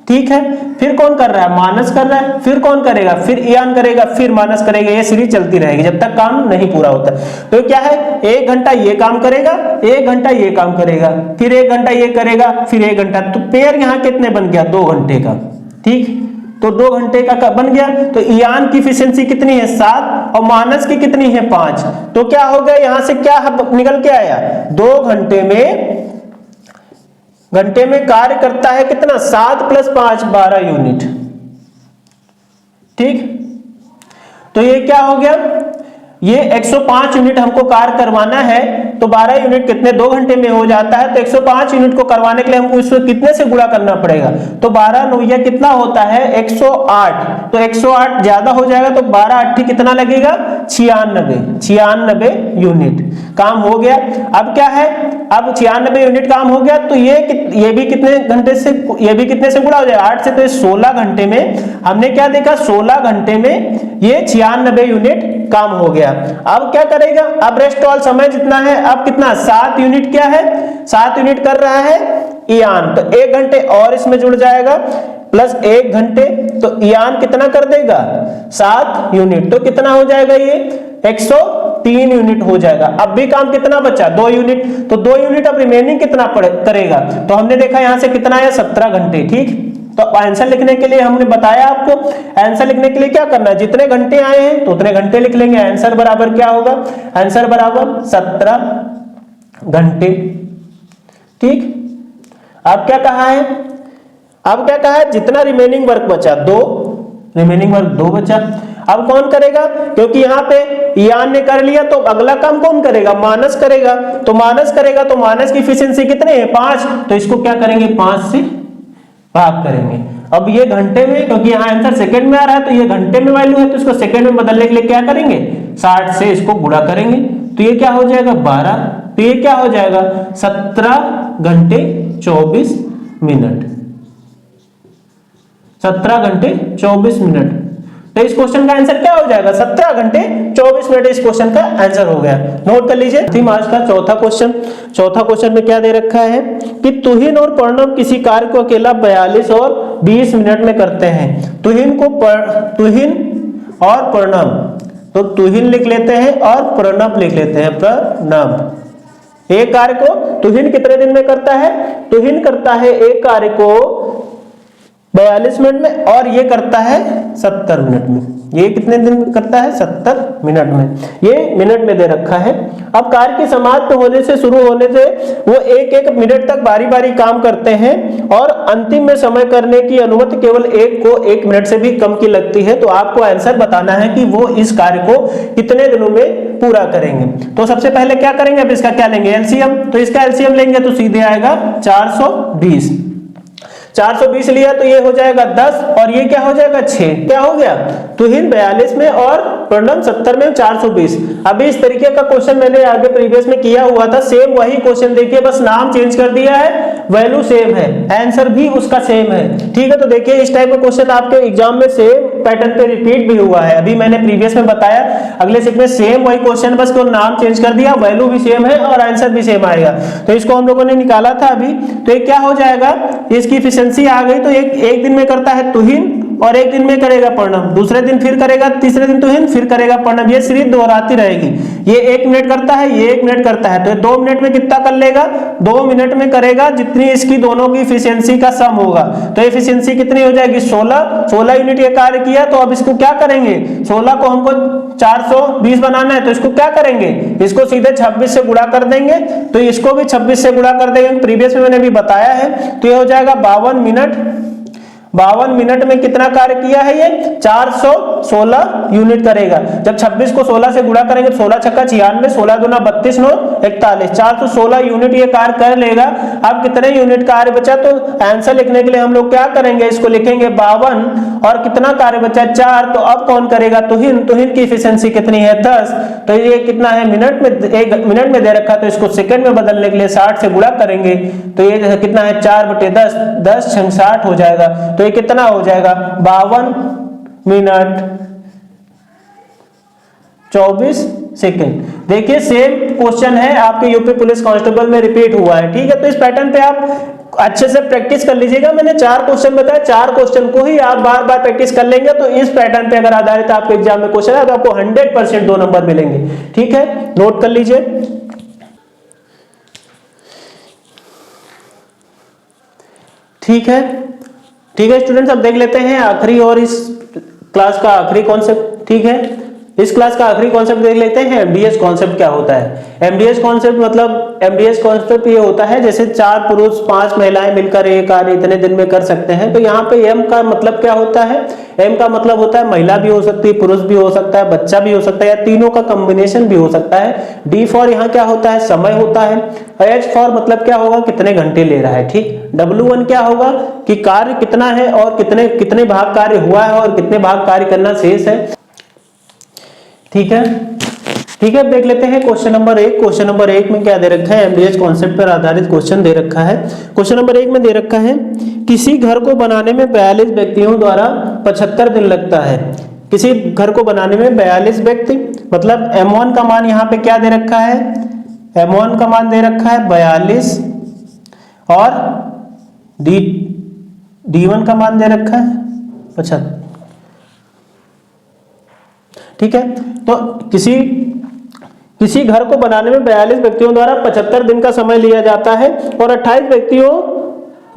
ठीक है, फिर कौन कर रहा है, मानस कर रहा है, फिर कौन करेगा, फिर यान करेगा, फिर मानस करेगा। ये सीरीज चलती रहेगी जब तक काम नहीं पूरा होता। तो क्या है, 1 घंटा ये काम करेगा, 1 घंटा ये काम करेगा, फिर 1 घंटा ये करेगा, फिर 1 घंटा। तो पेयर यहाँ कितने बन गया 2 घंटे का। ठीक, तो 2 घंटे का बन गया। तो यान की एफिशिएंसी कितनी है 7 और मानस की कितनी है 5। तो क्या हो गया, यहां से क्या निकल के आया, 2 घंटे में कार्य करता है कितना, 7 + 5 12 यूनिट। ठीक, तो ये क्या हो गया, ये 105 यूनिट हमको कार्य करवाना है। तो 12 यूनिट कितने 2 घंटे में हो जाता है। तो 105 यूनिट को करवाने के लिए हमको इसको कितने से गुणा करना पड़ेगा, तो 12 9 कितना होता है 108। तो 108 ज्यादा हो जाएगा तो 12 8 कितना लगेगा 96 यूनिट काम हो गया। अब क्या है, अब 96 यूनिट काम हो गया। तो ये भी कितने घंटे से, ये भी कितने से गुणा हो जाएगा 8 से। तो 16 घंटे में हमने क्या देखा, 16 घंटे में ये 96 यूनिट काम हो गया। अब क्या करेगा, अब रेस्ट ऑल समय जितना है, अब कितना 7 यूनिट क्या है, 7 यूनिट कर रहा है यान। तो 1 घंटे और इसमें जुड़ जाएगा प्लस 1 घंटे, तो यान कितना कर देगा 7 यूनिट। तो कितना हो जाएगा ये 103 यूनिट हो जाएगा। अब भी काम कितना बचा 2 यूनिट। तो 2 यूनिट अब रिमेनिंग कितना करेगा, तो हमने देखा यहां से कितना है 17 घंटे। ठीक, तो आंसर लिखने के लिए हमने बताया आपको, आंसर लिखने के लिए क्या करना है, जितने घंटे आए हैं तो उतने घंटे लिख लेंगे। आंसर बराबर क्या होगा, आंसर बराबर 17 घंटे। ठीक, अब क्या कहा है, अब क्या कहा है, जितना रिमेनिंग वर्क बचा 2 रिमेनिंग वर्क 2 बचा। अब कौन करेगा, क्योंकि यहाँ पे यान ने कर लिया तो अगला काम कौन करेगा, मानस करेगा। तो मानस करेगा तो मानस की इफिशियंसी कितने है 5, तो इसको क्या करेंगे 5 से भाग करेंगे। अब ये घंटे में, क्योंकि यहाँ आंसर सेकंड में आ रहा है तो ये घंटे में वैल्यू है, तो इसको सेकंड में बदलने के लिए क्या करेंगे 60 से इसको गुणा करेंगे, तो ये क्या हो जाएगा 12, तो ये क्या हो जाएगा 17 घंटे 24 मिनट, 17 घंटे 24 मिनट। तो इस क्वेश्चन का आंसर क्या हो जाएगा 17 घंटे 24 मिनट। इस क्वेश्चन का आंसर हो गया, नोट कर लीजिए। आज का चौथा क्वेश्चन में क्या दे रखा है कि तुहिन और प्रणव किसी कार्य को अकेला 42 और 20 मिनट में करते हैं। तुहिन और प्रणव, तो तुहिन लिख लेते हैं और प्रणव लिख लेते हैं। प्रणव एक कार्य को तुहिन कितने दिन में करता है, तुहिन करता है एक कार्य को 42 मिनट में और ये करता है 70 मिनट में। ये कितने दिन में करता है 70 मिनट में, ये मिनट में दे रखा है। अब कार्य की समाप्त होने से शुरू होने से वो एक एक मिनट तक बारी बारी काम करते हैं और अंतिम में समय करने की अनुमति केवल एक को 1 मिनट से भी कम की लगती है। तो आपको आंसर बताना है कि वो इस कार्य को कितने दिनों में पूरा करेंगे। तो सबसे पहले क्या करेंगे, अब इसका क्या लेंगे एलसीएम, तो इसका एलसीएम लेंगे तो सीधे आएगा 420 लिया तो ये हो जाएगा 10 और ये क्या हो जाएगा 6। क्या हो गया, तुहिन 42 में और प्रणव 70 में 420। अभी इस तरीके का क्वेश्चन मैंने आगे प्रीवियस में किया हुआ था, सेम वही क्वेश्चन देखिए, बस नाम चेंज कर दिया है, वैल्यू सेम है, आंसर भी उसका सेम है। ठीक है, तो देखिए इस टाइप का क्वेश्चन आपके एग्जाम में सेम पैटर्न पे रिपीट भी हुआ है। अभी मैंने प्रीवियस में बताया, अगले शिफ्ट में सेम वही क्वेश्चन, बस को नाम चेंज कर दिया, वैल्यू भी सेम है और आंसर भी सेम आएगा। तो इसको हम लोगों ने निकाला था अभी, तो ये क्या हो जाएगा, इसकी एफिशिएंसी आ गई। तो एक दिन में करता है तुहिन और एक दिन में करेगा प्रणव, दूसरे दिन फिर करेगा, तीसरे दिन तुहिन फिर करेगा प्रणव, ये सीरीज दोहराती रहेगी। ये 1 मिनट करता है, ये 1 मिनट करता है, तो 2 मिनट में कितना कर लेगा, 2 मिनट में करेगा जितनी इसकी दोनों की एफिशिएंसी का सम होगा। तो एफिशिएंसी कितनी हो जाएगी 16 यूनिट ये कार्य किया। तो अब इसको क्या करेंगे, 16 को हमको 420 बनाना है, तो इसको क्या करेंगे, इसको सीधे 26 से गुणा कर देंगे, तो इसको भी 26 से गुणा कर देंगे, प्रीवियस में मैंने भी बताया है। तो ये हो जाएगा 52 मिनट में कितना कार्य किया है, ये 416 यूनिट करेगा। जब 26 को 16 से गुणा करेंगे, 16 छक्का 96, 16 दूना 32, 9 41, 416 यूनिट ये कार्य कर लेगा। अब कितने यूनिट कार्य बचा, तो आंसर लिखने के लिए हम लोग क्या करेंगे, इसको लिखेंगे 52 और कितना कार्य बचा 4। तो अब कौन करेगा, तुहिन की एफिशिएंसी कितनी है 10। तो ये कितना है मिनट में, 1 मिनट में दे रखा, तो इसको सेकंड में बदलने के लिए 60 से गुणा करेंगे, तो ये कितना है 4/10, 10 × 60 हो जाएगा। तो ये कितना हो जाएगा 52 मिनट 24 सेकंड। देखिए सेम क्वेश्चन है आपके यूपी पुलिस कांस्टेबल में रिपीट हुआ है। ठीक है, तो इस पैटर्न पे आप अच्छे से प्रैक्टिस कर लीजिएगा। मैंने 4 क्वेश्चन बताया, 4 क्वेश्चन को ही आप बार बार प्रैक्टिस कर लेंगे तो इस पैटर्न पे अगर आधारित आपके एग्जाम में क्वेश्चन है तो आपको 100% 2 नंबर मिलेंगे। ठीक है, नोट कर लीजिए। ठीक है स्टूडेंट्स, अब देख लेते हैं आखिरी और इस क्लास का आखिरी कॉन्सेप्ट। ठीक है, इस क्लास का आखिरी कॉन्सेप्ट देख लेते हैं, एमडीएस कॉन्सेप्ट क्या होता है। एमडीएस कॉन्सेप्ट ये होता है जैसे 4 पुरुष 5 महिलाएं मिलकर एक कार्य इतने दिन में कर सकते हैं। तो यहाँ पे एम का मतलब क्या होता है, एम का मतलब होता है महिला भी हो सकती है, पुरुष भी हो सकता है, बच्चा भी हो सकता है, या तीनों का कॉम्बिनेशन भी हो सकता है। डी फॉर यहाँ क्या होता है, समय होता है। एच फॉर मतलब क्या होगा, कितने घंटे ले रहा है। ठीक, W1 क्या होगा कि कार्य कितना है और कितने भाग कार्य हुआ है और कितने भाग कार्य करना शेष है। ठीक है, देख लेते हैं क्वेश्चन नंबर 1। क्वेश्चन नंबर 1 में क्या दे रखा है, एमडीएस कॉन्सेप्ट पर आधारित क्वेश्चन दे रखा है। क्वेश्चन नंबर 1 में दे रखा है किसी घर को बनाने में 42 व्यक्तियों द्वारा 75 दिन लगता है। किसी घर को बनाने में 42 व्यक्ति, मतलब M1 का मान यहाँ पे क्या दे रखा है, M1 का मान दे रखा है 42 और D1 का मान दे रखा है 75। ठीक है, तो किसी घर को बनाने में 42 व्यक्तियों द्वारा 75 दिन का समय लिया जाता है और 28 व्यक्तियों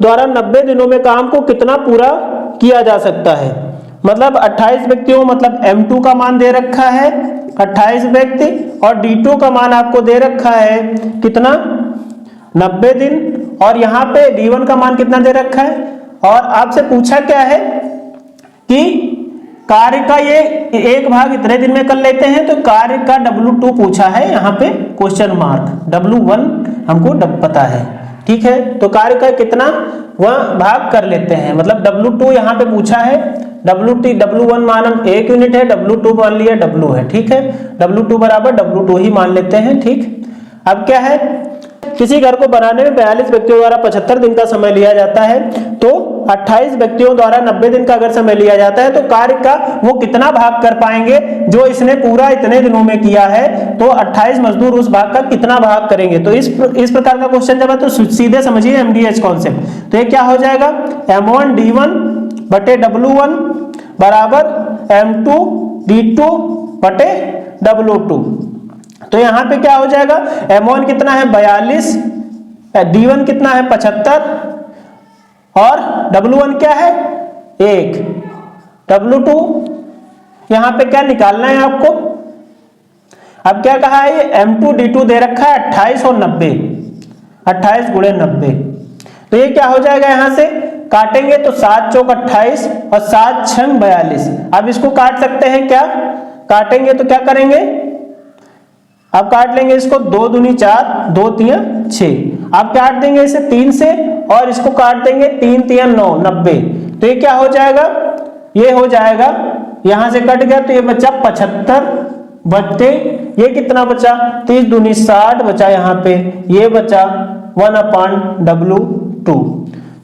द्वारा 90 दिनों में काम को कितना पूरा किया जा सकता है। मतलब 28 व्यक्तियों, मतलब M2 का मान दे रखा है 28 व्यक्ति और D2 का मान आपको दे रखा है कितना 90 दिन और यहाँ पे D1 का मान कितना दे रखा है। और आपसे पूछा क्या है कि कार्य का ये एक भाग इतने दिन में कर लेते हैं, तो कार्य का W2 पूछा है यहाँ पे क्वेश्चन मार्क, W1 हमको पता है, ठीक है। तो कार्य का कितना वह भाग कर लेते हैं, मतलब W2 यहाँ पे पूछा है, W1 मान 1 यूनिट है, W2 मान लिया W है, ठीक है। W2 बराबर W2 ही मान लेते हैं, ठीक। अब क्या है, किसी घर को बनाने में 42 व्यक्तियों द्वारा 75 दिन का समय लिया जाता है, तो 28 व्यक्तियों द्वारा 90 दिन का अगर समय लिया जाता है, तो कार्य का वो कितना भाग कर पाएंगे जो इसने पूरा इतने दिनों में किया है, तो 28 मजदूर उस भाग का कितना भाग करेंगे। तो इस प्रकार का क्वेश्चन जब है तो सीधे समझिए MDH कॉन्सेप्ट। तो ये क्या हो जाएगा, M1 D1 बटे W1 बराबर M2 D2 बटे W2। तो यहां पे क्या हो जाएगा, M1 कितना है 42, D1 कितना है 75 और W1 क्या है 1, W2 यहां पे क्या निकालना है आपको। अब क्या कहा है, ये M2 D2 दे रखा है 28 और 90, 28 गुणे 90। तो ये क्या हो जाएगा, यहां से काटेंगे तो 7 चौक 28 और 7 छंग 42। अब इसको काट सकते हैं क्या, काटेंगे तो क्या करेंगे, अब काट लेंगे इसको, 2 दूनी 4, 2 तिया 6। अब काट देंगे इसे 3 से और इसको काट देंगे 3 तिया 9, 90। तो ये क्या हो जाएगा, ये हो जाएगा, यहां से कट गया तो ये बचा 75 बटे ये कितना बचा 30 दूनी 60 बचा, यहाँ पे ये बचा 1/W2।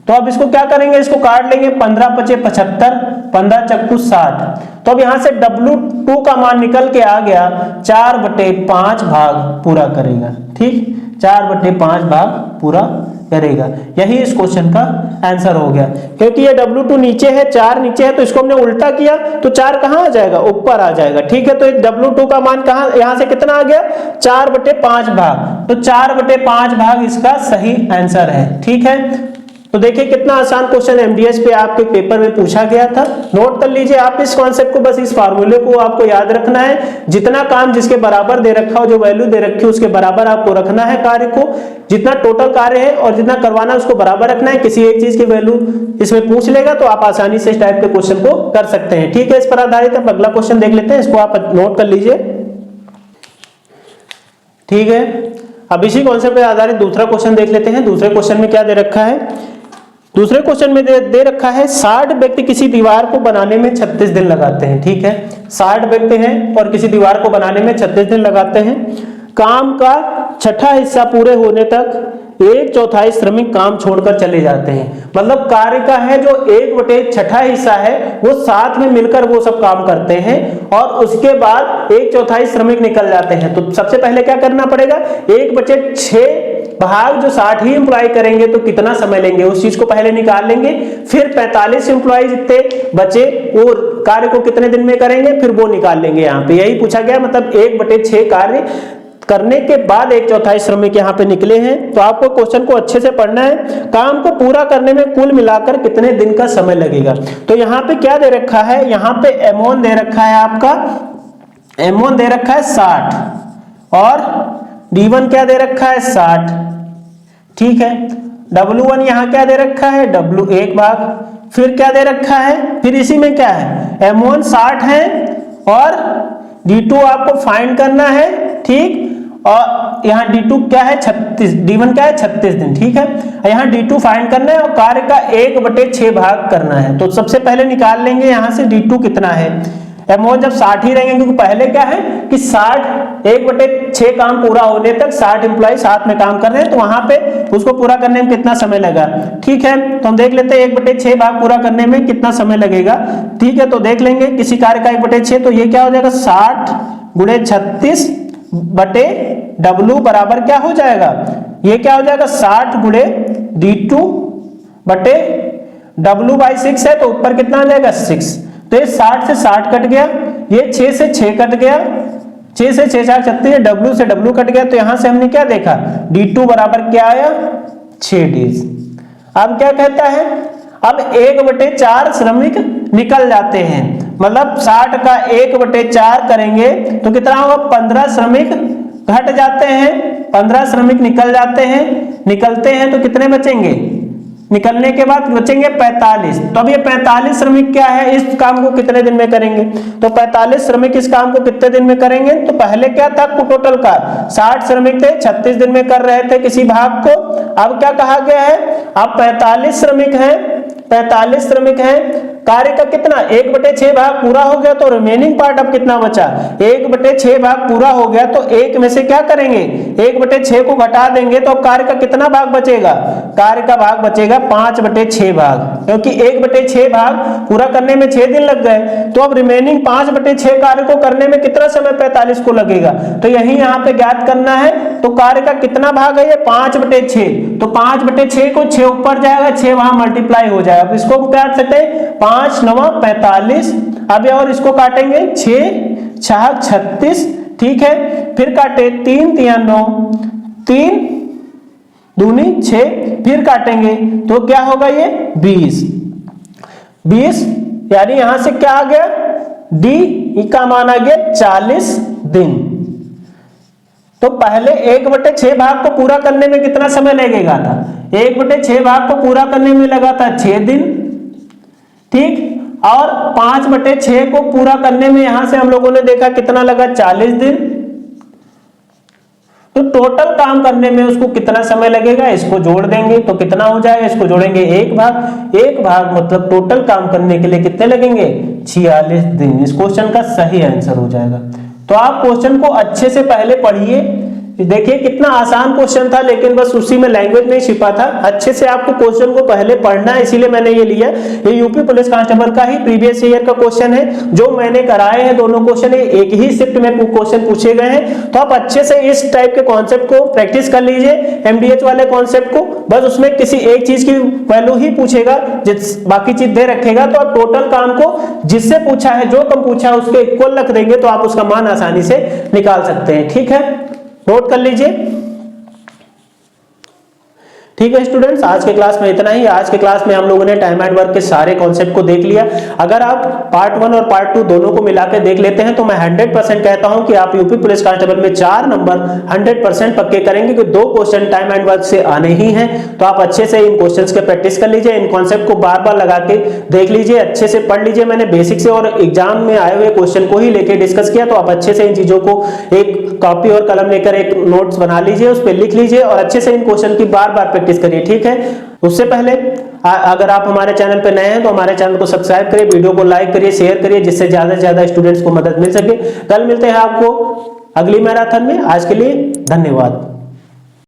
तो अब इसको क्या करेंगे, इसको काट लेंगे, 15 पचे 75, 15 चक्कू 60। तो अब यहां से W2 का मान निकल के आ गया 4/5 भाग पूरा करेगा, ठीक, 4/5 भाग पूरा करेगा। यही इस क्वेश्चन का आंसर हो गया। क्योंकि ये W2 नीचे है, 4 नीचे है, तो इसको हमने उल्टा किया तो 4 कहां आ जाएगा, ऊपर आ जाएगा, ठीक है। तो W2 का मान कहां, यहां से कितना आ गया 4/5 भाग, तो 4/5 भाग इसका सही आंसर है, ठीक है। तो देखिए कितना आसान क्वेश्चन MDH पे आपके पेपर में पूछा गया था। नोट कर लीजिए आप इस कॉन्सेप्ट को, बस इस फार्मूले को आपको याद रखना है। जितना काम जिसके बराबर दे रखा हो, जो वैल्यू दे रखी है उसके बराबर आपको रखना है कार्य को, जितना टोटल कार्य है और जितना करवाना है उसको बराबर रखना है। किसी एक चीज की वैल्यू इसमें पूछ लेगा तो आप आसानी से इस टाइप के क्वेश्चन को कर सकते हैं, ठीक है। इस पर आधारित अब अगला क्वेश्चन देख लेते हैं, इसको आप नोट कर लीजिए, ठीक है। अब इसी कॉन्सेप्ट पे आधारित दूसरा क्वेश्चन देख लेते हैं। दूसरे क्वेश्चन में क्या दे रखा है, दूसरे क्वेश्चन में दे रखा है 60 व्यक्ति किसी दीवार को बनाने में 36 दिन लगाते हैं, ठीक है। 60 व्यक्ति हैं और किसी दीवार को बनाने में 36 दिन लगाते हैं। काम का छठा हिस्सा पूरे होने तक 1/4 श्रमिक काम छोड़कर चले जाते हैं। मतलब कार्य का है जो 1/6 हिस्सा है वो साथ में मिलकर वो सब काम करते हैं और उसके बाद 1/4 श्रमिक निकल जाते हैं। तो सबसे पहले क्या करना पड़ेगा, 1/6 भाग जो 60 ही एम्प्लॉय करेंगे तो कितना समय लेंगे उस चीज को पहले निकाल लेंगे। फिर 45 एम्प्लॉय जितने बचे वो कार्य को कितने दिन में करेंगे फिर वो निकाल लेंगे। यहाँ पे यही पूछा गया, मतलब 1/6 कार्य करने के बाद 1/4 श्रमिक यहाँ पे निकले हैं। तो आपको क्वेश्चन को अच्छे से पढ़ना है। काम को पूरा करने में कुल मिलाकर कितने दिन का समय लगेगा। तो यहाँ पे क्या दे रखा है, यहाँ पे M1 दे रखा है, आपका M1 दे रखा है 60 और D1 क्या दे रखा है 60, ठीक है। W1 यहाँ क्या दे रखा है W1 भाग, फिर क्या दे रखा है, फिर इसी में क्या है M1 60 है और D2 आपको फाइंड करना है, ठीक। और यहाँ D2 क्या है 36, D1 क्या है 36 दिन, ठीक है। यहाँ D2 फाइंड करना है और कार्य का 1/6 भाग करना है। तो सबसे पहले निकाल लेंगे यहाँ से D2 कितना है। M1 जब 60 ही रहेंगे क्योंकि पहले क्या है कि 60 1/6 काम पूरा होने तक 60 एम्प्लॉय साथ में काम कर रहे हैं, तो वहां पे उसको पूरा करने में कितना समय लगा, ठीक है। तो हम देख लेते हैं 1/6 भाग पूरा करने में कितना समय लगेगा, ठीक है। तो देख लेंगे किसी कार्य का 1/6, तो ये क्या हो जाएगा 60 गुणे 36 बटे W बराबर क्या हो जाएगा, ये क्या हो जाएगा 60 गुणे D2 बटे W/6 है, तो ऊपर कितना आ जाएगा 6। तो ये 60 से 60 कट गया, ये 6 से 6 कट गया, 6 से 6 4 36, W से W कट गया। तो यहां से हमने क्या देखा D2 बराबर क्या आया 6 डेज। अब क्या कहता है, अब 1/4 श्रमिक निकल जाते हैं, मतलब 60 का 1/4 करेंगे तो कितना होगा 15 श्रमिक घट जाते हैं, 15 श्रमिक निकल जाते हैं, निकलते हैं तो कितने बचेंगे निकलने के बाद बचेंगे 45। तो अब ये 45 श्रमिक क्या है, इस काम को कितने दिन में करेंगे? तो 45 श्रमिक इस काम को कितने दिन में करेंगे? तो पहले क्या था टोटल का 60 श्रमिक थे, 36 दिन में कर रहे थे किसी भाग को। अब क्या कहा गया है, अब 45 श्रमिक हैं, 45 श्रमिक हैं, कार्य का कितना 1/6 भाग पूरा हो गया, तो रिमेनिंग पार्ट अब कितना बचा? 1/6 भाग पूरा हो गया, तो एक में से क्या करेंगे 1/6 को घटा देंगे, तो अब कार्य का कितना भाग बचेगा? कार्य का भाग बचेगा 5/6 भाग, क्योंकि 1/6 भाग पूरा करने में 6 दिन लग गए, तो अब रिमेनिंग 5/6 कार्य को करने में कितना समय 45 को लगेगा? तो यही यहाँ पे ज्ञात करना है। तो कार्य का कितना भाग है ये 5/6, तो 5/6 को 6 ऊपर जाएगा, 6 वहां मल्टीप्लाई हो जाएगा। अब इसको काट सकते हैं 5 9 45, अब और इसको काटेंगे 6 6 36, ठीक है, फिर काटे 3 3 9, 3 दूनी 6, फिर काटेंगे तो क्या होगा ये 20, यानी यहां से क्या आ गया डी का मान आ गया 40 दिन। तो पहले 1/6 भाग को पूरा करने में कितना समय लगेगा था? 1/6 भाग को पूरा करने में लगा था 6 दिन, ठीक, और 5/6 को पूरा करने में यहां से हम लोगों ने देखा कितना लगा 40 दिन। तो टोटल काम करने में उसको कितना समय लगेगा, इसको जोड़ देंगे तो कितना हो जाएगा, इसको जोड़ेंगे 1 भाग मतलब टोटल काम करने के लिए कितने लगेंगे 46 दिन। इस क्वेश्चन का सही आंसर हो जाएगा। तो आप क्वेश्चन को अच्छे से पहले पढ़िए, देखिए कितना आसान क्वेश्चन था, लेकिन बस उसी में लैंग्वेज नहीं छिपा था। अच्छे से आपको क्वेश्चन को पहले पढ़ना है, इसीलिए मैंने ये लिया। ये यूपी पुलिस कांस्टेबल का ही प्रीवियस ईयर का क्वेश्चन है, जो मैंने कराए हैं दोनों क्वेश्चन एक ही शिफ्ट में क्वेश्चन पूछे गए हैं। तो आप अच्छे से इस टाइप के कॉन्सेप्ट को प्रैक्टिस कर लीजिए, एमडीएच वाले कॉन्सेप्ट को। बस उसमें किसी एक चीज की वैल्यू ही पूछेगा, बाकी चीज दे रखेगा, तो आप टोटल काम को जिससे पूछा है, जो कम पूछा है उसके इक्वल रख देंगे, तो आप उसका मान आसानी से निकाल सकते हैं। ठीक है, नोट कर लीजिए। ठीक है स्टूडेंट्स, आज के क्लास में इतना ही। आज के क्लास में हम लोगों ने टाइम एंड वर्क के सारे कॉन्सेप्ट को देख लिया। अगर आप पार्ट 1 और पार्ट 2 दोनों को मिलाकर देख लेते हैं तो मैं 100% कहता हूं कि आप यूपी पुलिस कांस्टेबल में 4 नंबर 100% पक्के करेंगे, कि 2 क्वेश्चन टाइम एंड वर्क से आने ही हैं। तो आप अच्छे से इन क्वेश्चंस के प्रैक्टिस कर लीजिए, इन कॉन्सेप्ट को बार बार लगा के देख लीजिए, अच्छे से पढ़ लीजिए। मैंने बेसिक से और एग्जाम में आए हुए क्वेश्चन को ही लेके डिस्कस किया, तो आप अच्छे से इन चीजों को एक कॉपी और कलम लेकर एक नोट्स बना लीजिए, उस पर लिख लीजिए और अच्छे से इन क्वेश्चन की बार बार प्रैक्टिस करिए। ठीक है, उससे पहले अगर आप हमारे चैनल पर नए हैं तो हमारे चैनल को सब्सक्राइब करिए, वीडियो को लाइक करिए, शेयर करिए, जिससे ज्यादा से ज्यादा स्टूडेंट्स को मदद मिल सके। कल मिलते हैं आपको अगली मैराथन में। आज के लिए धन्यवाद।